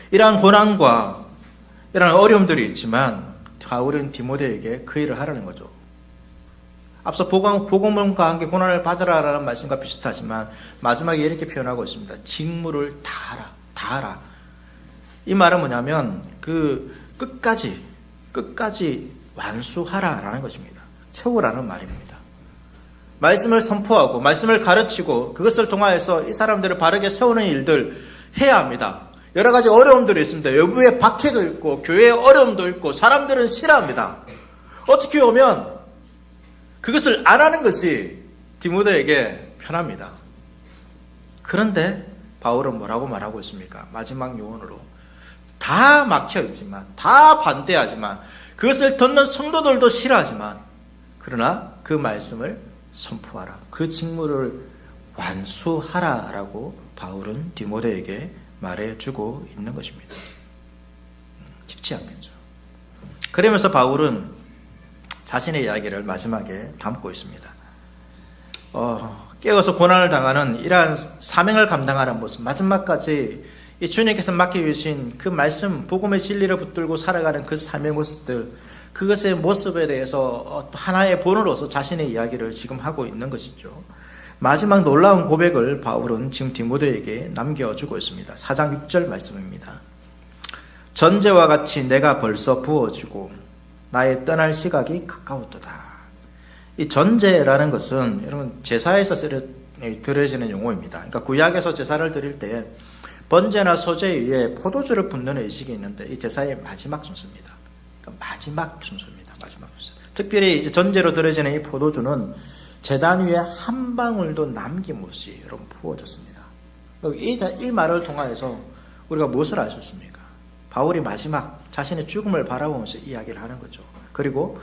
이러한 고난과 이러한 어려움들이 있지만 바울은 디모데에게 그 일을 하라는 거죠. 앞서 복음과 함께 고난을 받으라라는 말씀과 비슷하지만 마지막에 이렇게 표현하고 있습니다. 직무를 다하라. 이 말은 뭐냐면 끝까지 완수하라라는 것입니다. 채우라는 말입니다. 말씀을 선포하고 말씀을 가르치고 그것을 통하여서 이 사람들을 바르게 세우는 일들 해야 합니다. 여러 가지 어려움들이 있습니다. 외부의 박해도 있고 교회의 어려움도 있고 사람들은 싫어합니다. 어떻게 보면 그것을 안 하는 것이 디모데에게 편합니다. 그런데 바울은 뭐라고 말하고 있습니까? 마지막 요원으로 다 막혀있지만, 다 반대하지만, 그것을 듣는 성도들도 싫어하지만, 그러나 그 말씀을 선포하라. 그 직무를 완수하라라고 바울은 디모데에게 말해주고 있는 것입니다. 쉽지 않겠죠. 그러면서 바울은 자신의 이야기를 마지막에 담고 있습니다. 깨어서 고난을 당하는 이러한 사명을 감당하는 모습, 마지막까지 이 주님께서 맡겨주신 그 말씀, 복음의 진리를 붙들고 살아가는 그 삶의 모습들, 그것의 모습에 대해서 하나의 본으로서 자신의 이야기를 지금 하고 있는 것이죠. 마지막 놀라운 고백을 바울은 지금 디모데에게 남겨주고 있습니다. 4장 6절 말씀입니다. 전제와 같이 내가 벌써 부어지고 나의 떠날 시각이 가까웠도다. 이 전제라는 것은 여러분 제사에서 드려지는 용어입니다. 그러니까 구약에서 제사를 드릴 때 번제나 소제 위에 포도주를 붓는 의식이 있는데 이 제사의 마지막 순서입니다. 그러니까 마지막 순서입니다. 마지막 순서. 특별히 이제 전제로 드려지는 이 포도주는 제단 위에 한 방울도 남김없이 여러분 부어졌습니다. 이 말을 통하여서 우리가 무엇을 알 수 있습니까? 바울이 마지막 자신의 죽음을 바라보면서 이야기를 하는 거죠. 그리고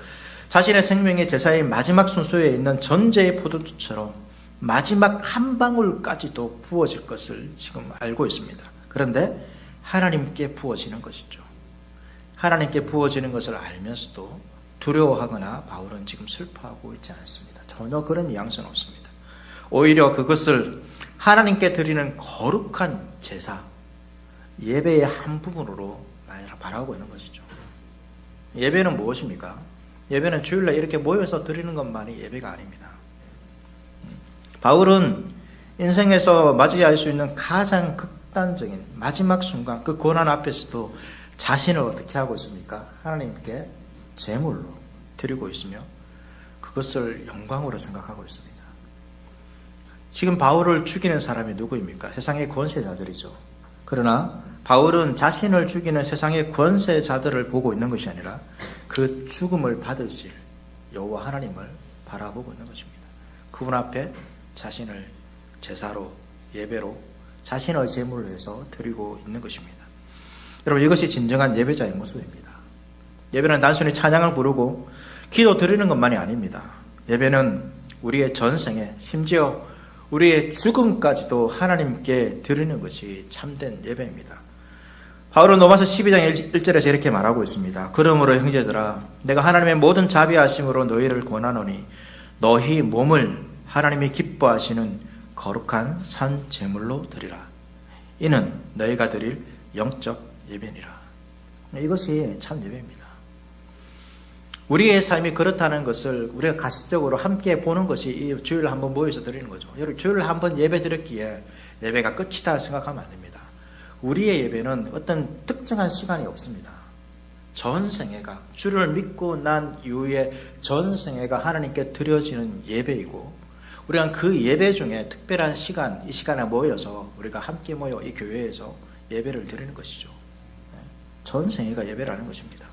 자신의 생명의 제사의 마지막 순서에 있는 전제의 포도주처럼 마지막 한 방울까지도 부어질 것을 지금 알고 있습니다. 그런데 하나님께 부어지는 것이죠. 하나님께 부어지는 것을 알면서도 두려워하거나 바울은 지금 슬퍼하고 있지 않습니다. 전혀 그런 뉘앙스는 없습니다. 오히려 그것을 하나님께 드리는 거룩한 제사, 예배의 한 부분으로 바라보고 있는 것이죠. 예배는 무엇입니까? 예배는 주일날 이렇게 모여서 드리는 것만이 예배가 아닙니다. 바울은 인생에서 맞이할 수 있는 가장 극단적인 마지막 순간, 그 고난 앞에서도 자신을 어떻게 하고 있습니까? 하나님께 제물로 드리고 있으며 그것을 영광으로 생각하고 있습니다. 지금 바울을 죽이는 사람이 누구입니까? 세상의 권세자들이죠. 그러나 바울은 자신을 죽이는 세상의 권세자들을 보고 있는 것이 아니라 그 죽음을 받으실 여호와 하나님을 바라보고 있는 것입니다. 그분 앞에 자신을 제사로, 예배로, 자신의 제물로 해서 드리고 있는 것입니다. 여러분, 이것이 진정한 예배자의 모습입니다. 예배는 단순히 찬양을 부르고 기도 드리는 것만이 아닙니다. 예배는 우리의 전생에, 심지어 우리의 죽음까지도 하나님께 드리는 것이 참된 예배입니다. 바울은 로마서 12장 1절에서 이렇게 말하고 있습니다. 그러므로 형제들아 내가 하나님의 모든 자비하심으로 너희를 권하노니 너희 몸을 하나님이 기뻐하시는 거룩한 산 제물로 드리라. 이는 너희가 드릴 영적 예배니라. 이것이 참 예배입니다. 우리의 삶이 그렇다는 것을 우리가 가시적으로 함께 보는 것이 이 주일을 한번 모여서 드리는 거죠. 여러분 주일을 한번 예배 드렸기에 예배가 끝이다 생각하면 안 됩니다. 우리의 예배는 어떤 특정한 시간이 없습니다. 전생애가 주를 믿고 난 이후에 전생애가 하나님께 드려지는 예배이고 우리가 그 예배 중에 특별한 시간, 이 시간에 모여서 우리가 함께 모여 이 교회에서 예배를 드리는 것이죠. 전생애가 예배라는 것입니다.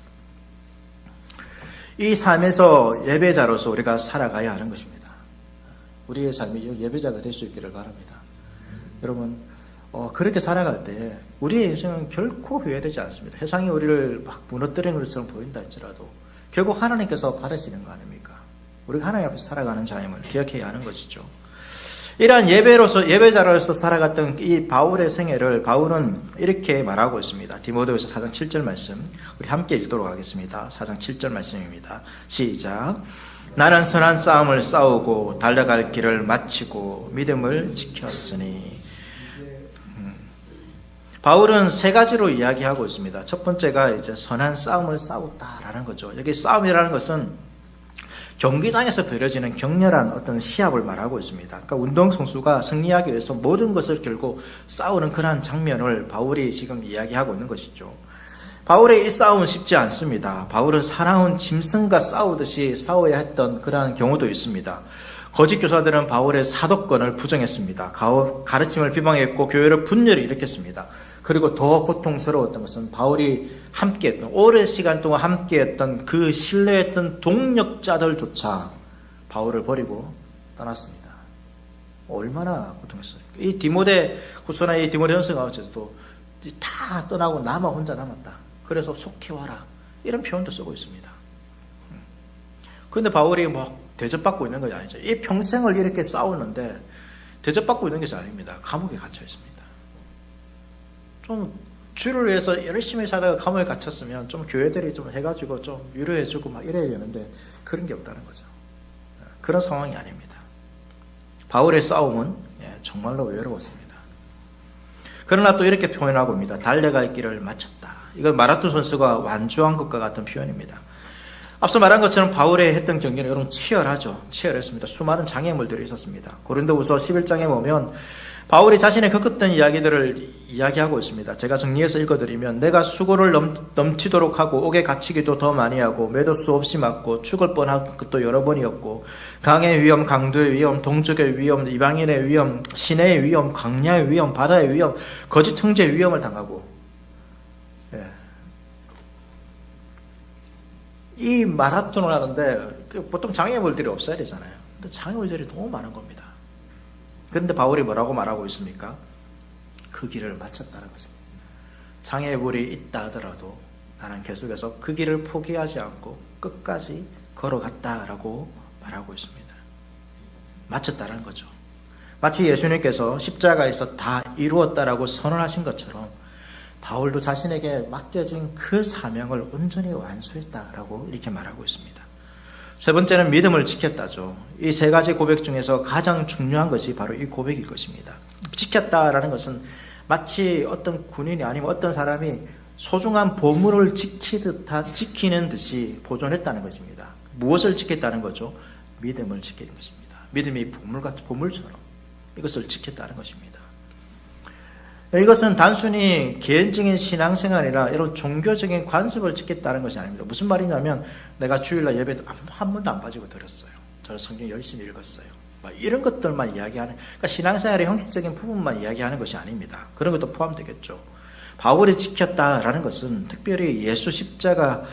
이 삶에서 예배자로서 우리가 살아가야 하는 것입니다. 우리의 삶이 예배자가 될 수 있기를 바랍니다. 여러분 그렇게 살아갈 때 우리의 인생은 결코 후회되지 않습니다. 세상이 우리를 막 무너뜨리는 것처럼 보인다 할지라도 결국 하나님께서 받으시는 거 아닙니까? 우리가 하나님 앞에서 살아가는 자임을 기억해야 하는 것이죠. 이러한 예배자로서 살아갔던 이 바울의 생애를 바울은 이렇게 말하고 있습니다. 디모데후서 4장 7절 말씀 우리 함께 읽도록 하겠습니다. 4장 7절 말씀입니다. 시작. 나는 선한 싸움을 싸우고 달려갈 길을 마치고 믿음을 지켰으니. 바울은 세 가지로 이야기하고 있습니다. 첫 번째가 이제 선한 싸움을 싸웠다라는 거죠. 여기 싸움이라는 것은 경기장에서 벌여지는 격렬한 어떤 시합을 말하고 있습니다. 그러니까 운동선수가 승리하기 위해서 모든 것을 걸고 싸우는 그러한 장면을 바울이 지금 이야기하고 있는 것이죠. 바울의 이 싸움은 쉽지 않습니다. 바울은 사나운 짐승과 싸우듯이 싸워야 했던 그러한 경우도 있습니다. 거짓 교사들은 바울의 사도권을 부정했습니다. 가르침을 비방했고 교회를 분열히 일으켰습니다. 그리고 더 고통스러웠던 것은 바울이 함께했던 오랜 시간 동안 함께했던 그 신뢰했던 동력자들조차 바울을 버리고 떠났습니다. 얼마나 고통했어요. 이 디모데 후서나 이 디모데 전서 가운데서도 다 떠나고 나만 혼자 남았다. 그래서 속해와라 이런 표현도 쓰고 있습니다. 그런데 바울이 뭐 대접받고 있는 것이 아니죠. 이 평생을 이렇게 싸우는데 대접받고 있는 것이 아닙니다. 감옥에 갇혀 있습니다. 좀 주를 위해서 열심히 살다가 감옥에 갇혔으면 좀 교회들이 좀 해가지고 좀 위로해주고 막 이래야 되는데 그런 게 없다는 거죠. 그런 상황이 아닙니다. 바울의 싸움은 정말로 외로웠습니다. 그러나 또 이렇게 표현하고 있습니다. 달려갈 길을 마쳤다. 이건 마라톤 선수가 완주한 것과 같은 표현입니다. 앞서 말한 것처럼 바울의 했던 경기는 여러분 치열했습니다. 수많은 장애물들이 있었습니다. 고린도후서 11장에 보면 바울이 자신의 겪었던 이야기들을 이야기하고 있습니다. 제가 정리해서 읽어드리면 내가 수고를 넘치도록 하고 옥에 갇히기도 더 많이 하고 매도 수 없이 맞고 죽을 뻔한 것도 여러 번이었고 강의 위험, 강도의 위험, 동족의 위험, 이방인의 위험, 시내의 위험, 광야의 위험, 바다의 위험, 거짓 형제의 위험을 당하고 이 마라톤을 하는데 보통 장애물들이 없어야 되잖아요. 근데 장애물들이 너무 많은 겁니다. 그런데 바울이 뭐라고 말하고 있습니까? 그 길을 마쳤다는 것입니다. 장애물이 있다 하더라도 나는 계속해서 그 길을 포기하지 않고 끝까지 걸어갔다라고 말하고 있습니다. 마쳤다는 거죠. 마치 예수님께서 십자가에서 다 이루었다라고 선언하신 것처럼 바울도 자신에게 맡겨진 그 사명을 온전히 완수했다라고 이렇게 말하고 있습니다. 세 번째는 믿음을 지켰다죠. 이 세 가지 고백 중에서 가장 중요한 것이 바로 이 고백일 것입니다. 지켰다라는 것은 마치 어떤 군인이 아니면 어떤 사람이 소중한 보물을 지키는 듯이 보존했다는 것입니다. 무엇을 지켰다는 거죠? 믿음을 지키는 것입니다. 믿음이 보물처럼 이것을 지켰다는 것입니다. 이것은 단순히 개인적인 신앙생활이나 이런 종교적인 관습을 지켰다는 것이 아닙니다. 무슨 말이냐면 내가 주일날 예배도 한 번도 안 빠지고 드렸어요. 저는 성경 열심히 읽었어요. 이런 것들만 이야기하는, 그러니까 신앙생활의 형식적인 부분만 이야기하는 것이 아닙니다. 그런 것도 포함되겠죠. 바울이 지켰다라는 것은 특별히 예수 십자가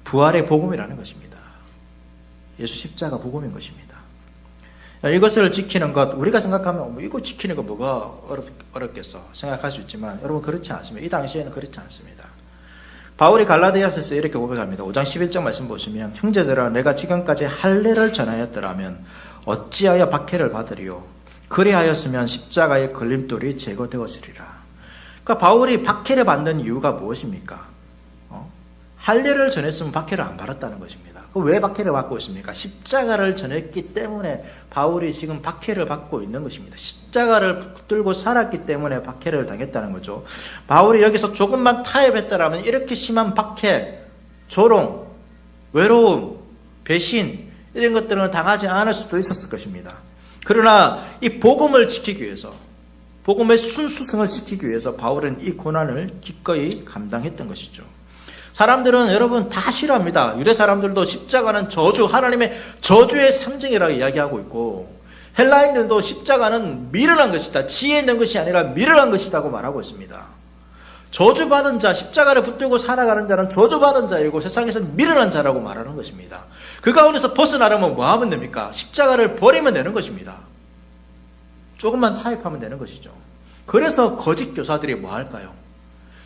부활의 복음이라는 것입니다. 예수 십자가 복음인 것입니다. 이것을 지키는 것, 우리가 생각하면 이거 지키는 거 뭐가 어렵겠어 생각할 수 있지만 여러분 그렇지 않습니다. 이 당시에는 그렇지 않습니다. 바울이 갈라디아서에서 이렇게 고백합니다. 5장 11절 말씀 보시면 형제들아 내가 지금까지 할례를 전하였더라면 어찌하여 박해를 받으리요? 그리하였으면 십자가의 걸림돌이 제거되었으리라. 그러니까 바울이 박해를 받는 이유가 무엇입니까? 할례를 전했으면 박해를 안 받았다는 것입니다. 왜 박해를 받고 있습니까? 십자가를 전했기 때문에 바울이 지금 박해를 받고 있는 것입니다. 십자가를 붙들고 살았기 때문에 박해를 당했다는 거죠. 바울이 여기서 조금만 타협했다라면 이렇게 심한 박해, 조롱, 외로움, 배신 이런 것들은 당하지 않을 수도 있었을 것입니다. 그러나 이 복음을 지키기 위해서, 복음의 순수성을 지키기 위해서 바울은 이 고난을 기꺼이 감당했던 것이죠. 사람들은 여러분 다 싫어합니다. 유대 사람들도 십자가는 저주, 하나님의 저주의 상징이라고 이야기하고 있고, 헬라인들도 십자가는 미련한 것이다, 지혜 있는 것이 아니라 미련한 것이라고 말하고 있습니다. 저주받은 자, 십자가를 붙들고 살아가는 자는 저주받은 자이고 세상에서 미련한 자라고 말하는 것입니다. 그 가운데서 벗어나려면 뭐 하면 됩니까? 십자가를 버리면 되는 것입니다. 조금만 타협하면 되는 것이죠. 그래서 거짓 교사들이 뭐 할까요?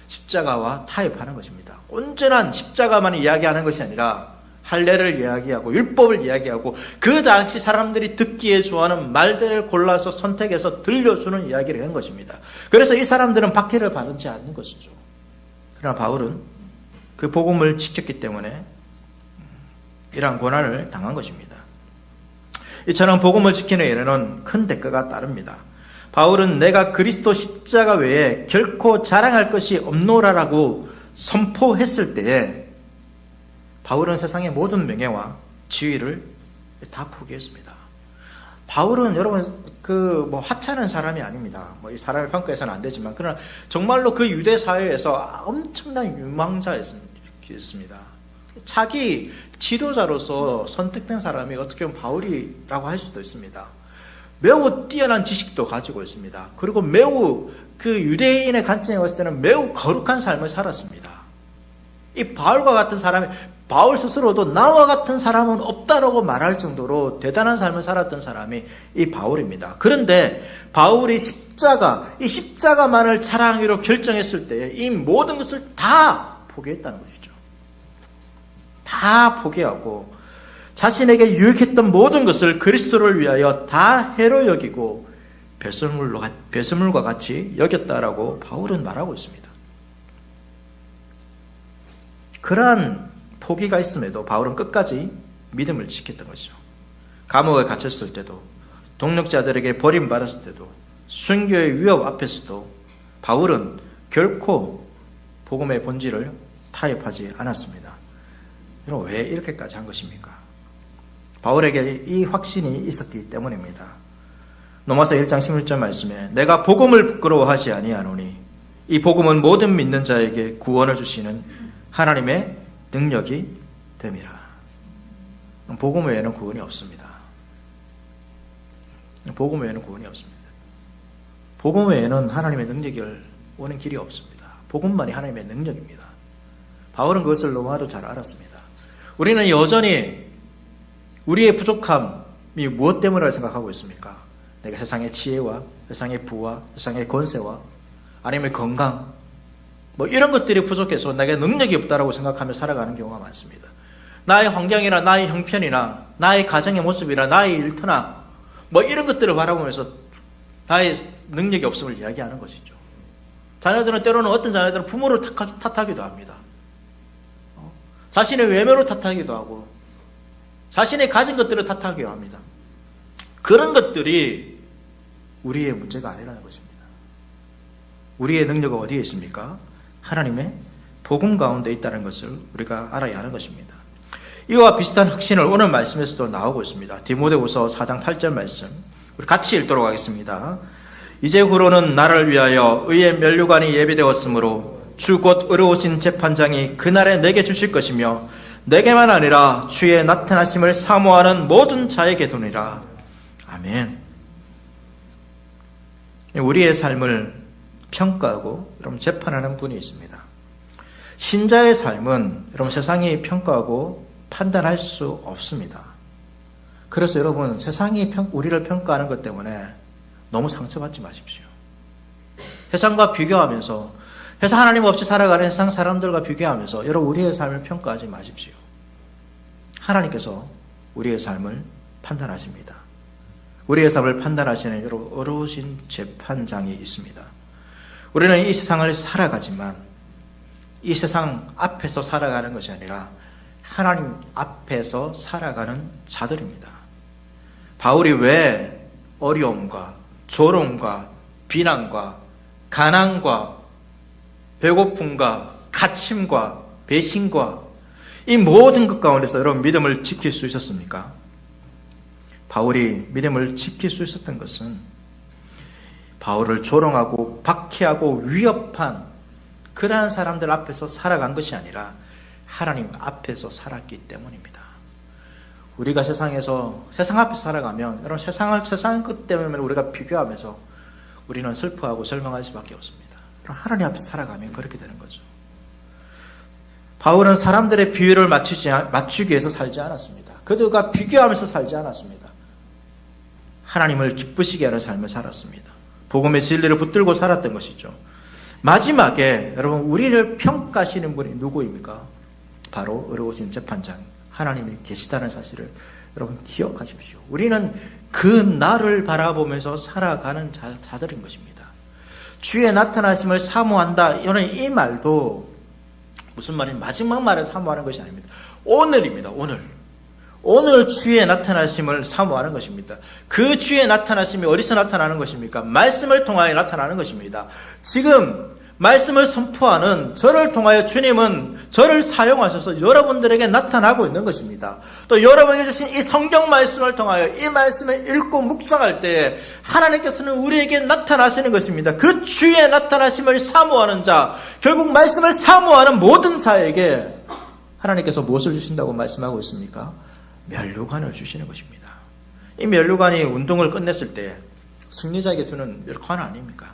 십자가와 타협하는 것입니다. 온전한 십자가만 이야기하는 것이 아니라 할례를 이야기하고 율법을 이야기하고 그 당시 사람들이 듣기에 좋아하는 말들을 골라서 선택해서 들려주는 이야기를 한 것입니다. 그래서 이 사람들은 박해를 받지 않는 것이죠. 그러나 바울은 그 복음을 지켰기 때문에 이러한 고난을 당한 것입니다. 이처럼 복음을 지키는 일에는 큰 대가가 따릅니다. 바울은 내가 그리스도 십자가 외에 결코 자랑할 것이 없노라라고 선포했을 때에 바울은 세상의 모든 명예와 지위를 다 포기했습니다. 바울은 여러분 하찮은 사람이 아닙니다. 이 사람을 평가해서는 안 되지만 그러나 정말로 그 유대 사회에서 엄청난 유망자였습니다. 자기 지도자로서 선택된 사람이 어떻게 보면 바울이라고 할 수도 있습니다. 매우 뛰어난 지식도 가지고 있습니다. 그리고 매우 그 유대인의 관점에 봤을 때는 매우 거룩한 삶을 살았습니다. 이 바울과 같은 사람이, 바울 스스로도 나와 같은 사람은 없다라고 말할 정도로 대단한 삶을 살았던 사람이 이 바울입니다. 그런데 바울이 이 십자가만을 자랑하기로 결정했을 때 이 모든 것을 다 포기했다는 것이죠. 다 포기하고 자신에게 유익했던 모든 것을 그리스도를 위하여 다 해로 여기고 배설물과 같이 여겼다라고 바울은 말하고 있습니다. 그러한 포기가 있음에도 바울은 끝까지 믿음을 지켰던 것이죠. 감옥에 갇혔을 때도, 동력자들에게 버림받았을 때도, 순교의 위협 앞에서도 바울은 결코 복음의 본질을 타협하지 않았습니다. 여러분, 왜 이렇게까지 한 것입니까? 바울에게 이 확신이 있었기 때문입니다. 로마서 1장 16절 말씀에 내가 복음을 부끄러워하지 아니하노니 이 복음은 모든 믿는 자에게 구원을 주시는 하나님의 능력이 됨이라. 복음 외에는 구원이 없습니다. 복음 외에는 구원이 없습니다. 복음 외에는 하나님의 능력이 오는 길이 없습니다. 복음만이 하나님의 능력입니다. 바울은 그것을 너무나도 잘 알았습니다. 우리는 여전히 우리의 부족함이 무엇 때문이라고 생각하고 있습니까? 내가 세상의 지혜와 세상의 부와 세상의 권세와 아니면 건강 이런 것들이 부족해서 내게 능력이 없다라고 생각하며 살아가는 경우가 많습니다. 나의 환경이나 나의 형편이나 나의 가정의 모습이나 나의 일터나 이런 것들을 바라보면서 나의 능력이 없음을 이야기하는 것이죠. 자녀들은 때로는 어떤 자녀들은 부모를 탓하기도 합니다. 자신의 외모를 탓하기도 하고 자신의 가진 것들을 탓하기도 합니다. 그런 것들이 우리의 문제가 아니라는 것입니다. 우리의 능력은 어디에 있습니까? 하나님의 복음 가운데 있다는 것을 우리가 알아야 하는 것입니다. 이와 비슷한 확신을 오늘 말씀에서도 나오고 있습니다. 디모데후서 4장 8절 말씀 우리 같이 읽도록 하겠습니다. 이제후로는 나를 위하여 의의 면류관이 예비되었으므로 주 곧 의로우신 재판장이 그날에 내게 주실 것이며 내게만 아니라 주의 나타나심을 사모하는 모든 자에게 도니라. 아멘. 우리의 삶을 평가하고 여러분 재판하는 분이 있습니다. 신자의 삶은 여러분 세상이 평가하고 판단할 수 없습니다. 그래서 여러분 세상이 우리를 평가하는 것 때문에 너무 상처받지 마십시오. 세상과 비교하면서 세상 하나님 없이 살아가는 세상 사람들과 비교하면서 여러분 우리의 삶을 평가하지 마십시오. 하나님께서 우리의 삶을 판단하십니다. 우리의 삶을 판단하시는 여러분 어려우신 재판장이 있습니다. 우리는 이 세상을 살아가지만 이 세상 앞에서 살아가는 것이 아니라 하나님 앞에서 살아가는 자들입니다. 바울이 왜 어려움과 조롱과 비난과 가난과 배고픔과 갇힘과 배신과 이 모든 것 가운데서 여러분 믿음을 지킬 수 있었습니까? 바울이 믿음을 지킬 수 있었던 것은 바울을 조롱하고 박해하고 위협한 그러한 사람들 앞에서 살아간 것이 아니라 하나님 앞에서 살았기 때문입니다. 우리가 세상에서 세상 앞에서 살아가면 여러분 세상 것 때문에 우리가 비교하면서 우리는 슬퍼하고 절망할 수밖에 없습니다. 하나님 앞에서 살아가면 그렇게 되는 거죠. 바울은 사람들의 비유를 맞추기 위해서 살지 않았습니다. 그들과 비교하면서 살지 않았습니다. 하나님을 기쁘시게 하는 삶을 살았습니다. 복음의 진리를 붙들고 살았던 것이죠. 마지막에 여러분 우리를 평가하시는 분이 누구입니까? 바로 의로우신 재판장 하나님이 계시다는 사실을 여러분 기억하십시오. 우리는 그 날을 바라보면서 살아가는 자들인 것입니다. 주의 나타나심을 사모한다. 이 말도 무슨 말이냐? 마지막 말을 사모하는 것이 아닙니다. 오늘입니다. 오늘 주의 나타나심을 사모하는 것입니다. 그 주의 나타나심이 어디서 나타나는 것입니까? 말씀을 통하여 나타나는 것입니다. 지금 말씀을 선포하는 저를 통하여 주님은 저를 사용하셔서 여러분들에게 나타나고 있는 것입니다. 또 여러분에게 주신 이 성경 말씀을 통하여 이 말씀을 읽고 묵상할 때 하나님께서는 우리에게 나타나시는 것입니다. 그 주의 나타나심을 사모하는 자, 결국 말씀을 사모하는 모든 자에게 하나님께서 무엇을 주신다고 말씀하고 있습니까? 면류관을 주시는 것입니다. 이 면류관이 운동을 끝냈을 때 승리자에게 주는 관 아닙니까?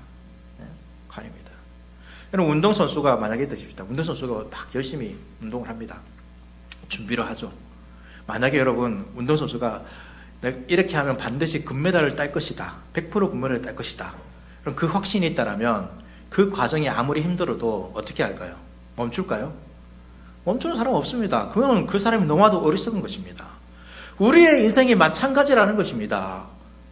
네, 관입니다. 여러분 운동선수가 만약에 드십시다. 운동선수가 막 열심히 운동을 합니다. 준비를 하죠. 만약에 여러분 운동선수가 내가 이렇게 하면 반드시 금메달을 딸 것이다. 100% 금메달을 딸 것이다. 그럼 그 확신이 있다면 그 과정이 아무리 힘들어도 어떻게 할까요? 멈출까요? 멈추는 사람 없습니다. 그건 그 사람이 너무나도 어리석은 것입니다. 우리의 인생이 마찬가지라는 것입니다.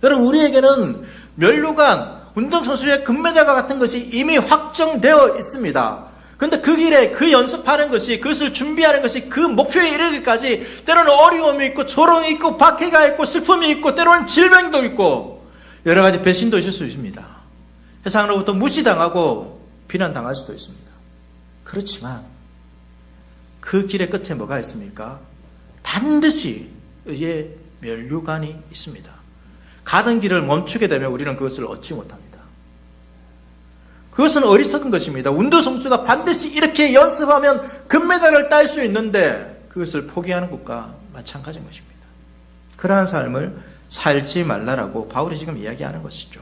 여러분 우리에게는 면류관, 운동선수의 금메달과 같은 것이 이미 확정되어 있습니다. 그런데 그 길에 그 연습하는 것이, 그것을 준비하는 것이 그 목표에 이르기까지 때로는 어려움이 있고 조롱이 있고 박해가 있고 슬픔이 있고 때로는 질병도 있고 여러 가지 배신도 있을 수 있습니다. 세상으로부터 무시당하고 비난당할 수도 있습니다. 그렇지만 그 길의 끝에 뭐가 있습니까? 반드시 의의 면류관이 있습니다. 가던 길을 멈추게 되면 우리는 그것을 얻지 못합니다. 그것은 어리석은 것입니다. 운동선수가 반드시 이렇게 연습하면 금메달을 딸 수 있는데 그것을 포기하는 것과 마찬가지인 것입니다. 그러한 삶을 살지 말라라고 바울이 지금 이야기하는 것이죠.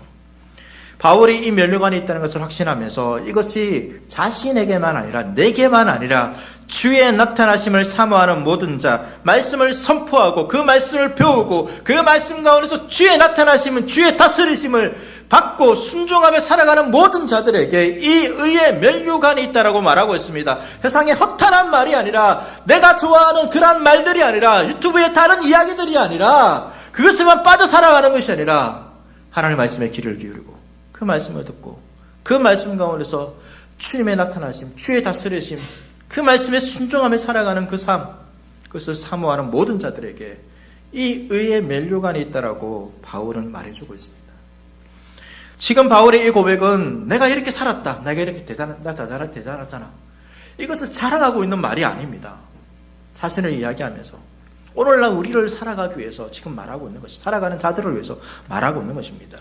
바울이 이 면류관이 있다는 것을 확신하면서 이것이 자신에게만 아니라 내게만 아니라 주의 나타나심을 사모하는 모든 자, 말씀을 선포하고 그 말씀을 배우고 그 말씀 가운데서 주의 나타나심은 주의 다스리심을 받고 순종하며 살아가는 모든 자들에게 이 의의 면류관이 있다라고 말하고 있습니다. 세상에 허탄한 말이 아니라 내가 좋아하는 그런 말들이 아니라 유튜브의 다른 이야기들이 아니라 그것에만 빠져 살아가는 것이 아니라 하나님의 말씀에 귀를 기울이고 그 말씀을 듣고 그 말씀 가운데서 주님의 나타나심, 주의 다스리심, 그 말씀에 순종하며 살아가는 그 삶, 그것을 사모하는 모든 자들에게 이 의의 면류관이 있다라고 바울은 말해주고 있습니다. 지금 바울의 이 고백은 내가 이렇게 살았다, 내가 이렇게 대단하잖아, 이것을 자랑하고 있는 말이 아닙니다. 자신을 이야기하면서 오늘날 우리를 살아가기 위해서 지금 말하고 있는 것이, 살아가는 자들을 위해서 말하고 있는 것입니다.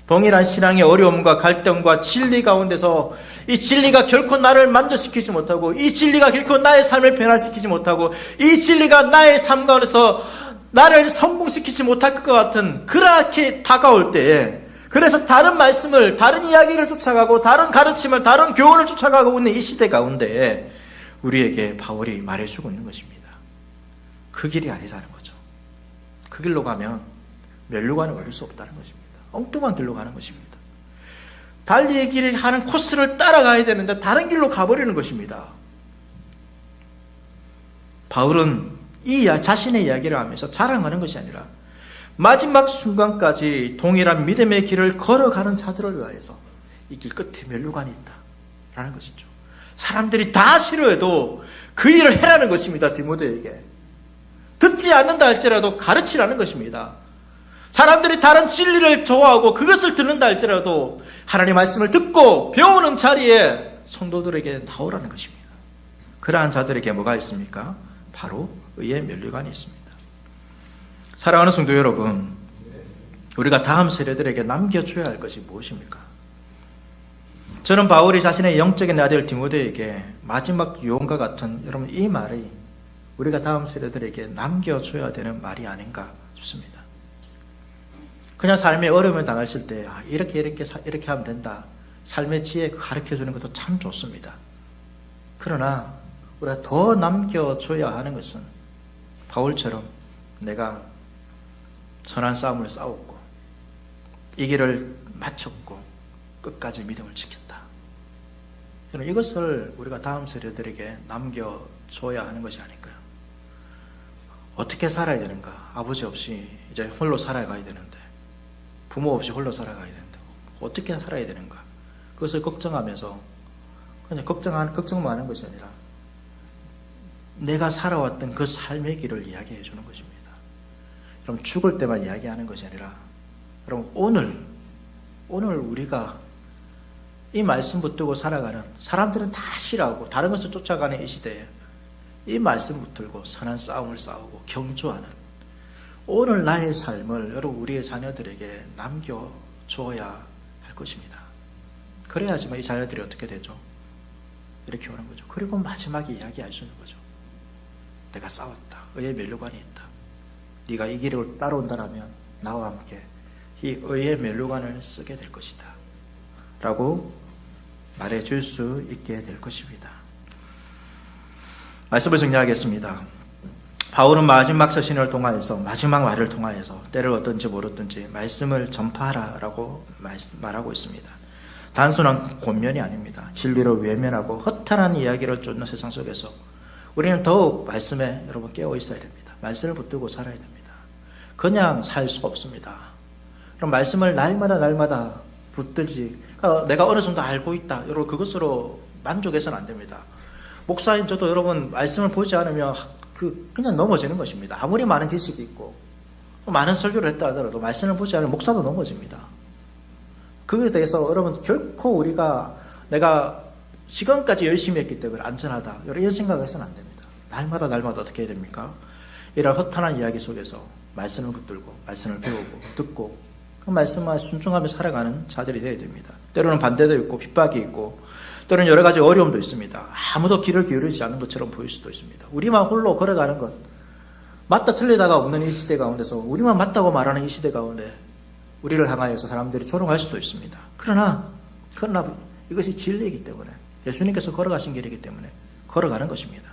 동일한 신앙의 어려움과 갈등과 진리 가운데서 이 진리가 결코 나를 만족시키지 못하고 이 진리가 결코 나의 삶을 변화시키지 못하고 이 진리가 나의 삶 가운데서 나를 성공시키지 못할 것 같은 그렇게 다가올 때에, 그래서 다른 말씀을, 다른 이야기를 쫓아가고 다른 가르침을, 다른 교훈을 쫓아가고 있는 이 시대 가운데에 우리에게 바울이 말해주고 있는 것입니다. 그 길이 아니라는 거죠. 그 길로 가면 면류관을 얻을 수 없다는 것입니다. 엉뚱한 길로 가는 것입니다. 달리의 길을 하는 코스를 따라가야 되는데 다른 길로 가버리는 것입니다. 바울은 자신의 이야기를 하면서 자랑하는 것이 아니라 마지막 순간까지 동일한 믿음의 길을 걸어가는 자들을 위하여서 이 길 끝에 면류관이 있다 라는 것이죠. 사람들이 다 싫어해도 그 일을 해라는 것입니다. 디모데에게. 듣지 않는다 할지라도 가르치라는 것입니다. 사람들이 다른 진리를 좋아하고 그것을 듣는다 할지라도 하나님의 말씀을 듣고 배우는 자리에 성도들에게 나오라는 것입니다. 그러한 자들에게 뭐가 있습니까? 바로 의의 면류관이 있습니다. 사랑하는 성도 여러분, 우리가 다음 세대들에게 남겨줘야 할 것이 무엇입니까? 저는 바울이 자신의 영적인 아들 디모데에게 마지막 유언과 같은 여러분 이 말이 우리가 다음 세대들에게 남겨줘야 되는 말이 아닌가 싶습니다. 그냥 삶의 어려움을 당하실 때 이렇게 하면 된다. 삶의 지혜 가르쳐주는 것도 참 좋습니다. 그러나 우리가 더 남겨줘야 하는 것은 바울처럼 내가 선한 싸움을 싸웠고 이 길을 마쳤고 끝까지 믿음을 지켰다. 저는 이것을 우리가 다음 세대들에게 남겨줘야 하는 것이 아닐까요? 어떻게 살아야 되는가? 아버지 없이 이제 홀로 살아가야 되는데, 부모 없이 홀로 살아가야 되는데 어떻게 살아야 되는가? 그것을 걱정하면서 그냥 걱정만 하는 것이 아니라 내가 살아왔던 그 삶의 길을 이야기해 주는 것입니다. 그럼 죽을 때만 이야기하는 것이 아니라 여러분 오늘 우리가 이 말씀 붙들고 살아가는 사람들은 다 싫어하고 다른 것을 쫓아가는 이 시대에 이 말씀 붙들고 선한 싸움을 싸우고 경주하는 오늘 나의 삶을 여러분 우리의 자녀들에게 남겨줘야 할 것입니다. 그래야지만 이 자녀들이 어떻게 되죠? 이렇게 오는 거죠. 그리고 마지막에 이야기할 수 있는 거죠. 내가 싸웠다. 의의 면류관이 있다. 네가 이 길을 따라온다라면 나와 함께 이 의의 면류관을 쓰게 될 것이다 라고 말해줄 수 있게 될 것입니다. 말씀을 정리하겠습니다. 바울은 마지막 서신을 통하여서 마지막 말을 통하여서 때를 어떤지 모르든지 말씀을 전파하라 라고 말하고 있습니다. 단순한 권면이 아닙니다. 진리를 외면하고 허탄한 이야기를 쫓는 세상 속에서 우리는 더욱 말씀에 여러분 깨어 있어야 됩니다. 말씀을 붙들고 살아야 됩니다. 그냥 살 수가 없습니다. 그럼 말씀을 날마다 붙들지, 그러니까 내가 어느 정도 알고 있다, 여러분 그것으로 만족해서는 안 됩니다. 목사인 저도 여러분 말씀을 보지 않으면 그냥 넘어지는 것입니다. 아무리 많은 지식이 있고 많은 설교를 했다 하더라도 말씀을 보지 않으면 목사도 넘어집니다. 그에 대해서 여러분 결코 내가 지금까지 열심히 했기 때문에 안전하다 이런 생각을 해서는 안 됩니다. 날마다 어떻게 해야 됩니까? 이런 허탄한 이야기 속에서 말씀을 붙들고 말씀을 배우고 듣고 그 말씀만 순종하며 살아가는 자들이 되어야 됩니다. 때로는 반대도 있고 핍박이 있고 때로는 여러 가지 어려움도 있습니다. 아무도 귀를 기울이지 않는 것처럼 보일 수도 있습니다. 우리만 홀로 걸어가는 것, 맞다 틀리다가 없는 이 시대 가운데서 우리만 맞다고 말하는 이 시대 가운데 우리를 향하여서 사람들이 조롱할 수도 있습니다. 그러나 이것이 진리이기 때문에 예수님께서 걸어가신 길이기 때문에 걸어가는 것입니다.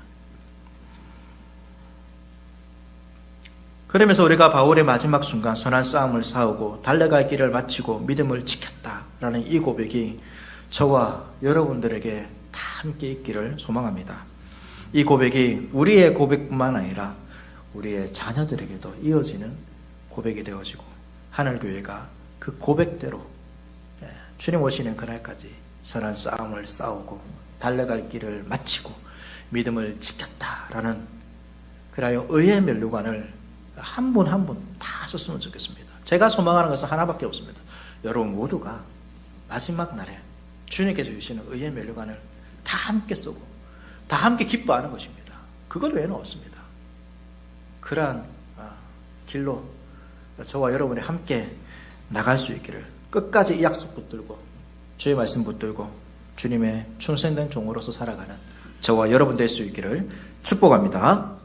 그러면서 우리가 바울의 마지막 순간 선한 싸움을 싸우고 달려갈 길을 마치고 믿음을 지켰다라는 이 고백이 저와 여러분들에게 다 함께 있기를 소망합니다. 이 고백이 우리의 고백뿐만 아니라 우리의 자녀들에게도 이어지는 고백이 되어지고 하늘교회가 그 고백대로 주님 오시는 그날까지 선한 싸움을 싸우고 달려갈 길을 마치고 믿음을 지켰다라는 그라여 의의 면류관을 한 분 한 분 다 썼으면 좋겠습니다. 제가 소망하는 것은 하나밖에 없습니다. 여러분 모두가 마지막 날에 주님께서 주시는 의의 면류관을 다 함께 쓰고 다 함께 기뻐하는 것입니다. 그것 외에는 없습니다. 그러한 길로 저와 여러분이 함께 나갈 수 있기를 끝까지 이 약속 붙들고 주의 말씀 붙들고 주님의 충성된 종으로서 살아가는 저와 여러분 될 수 있기를 축복합니다.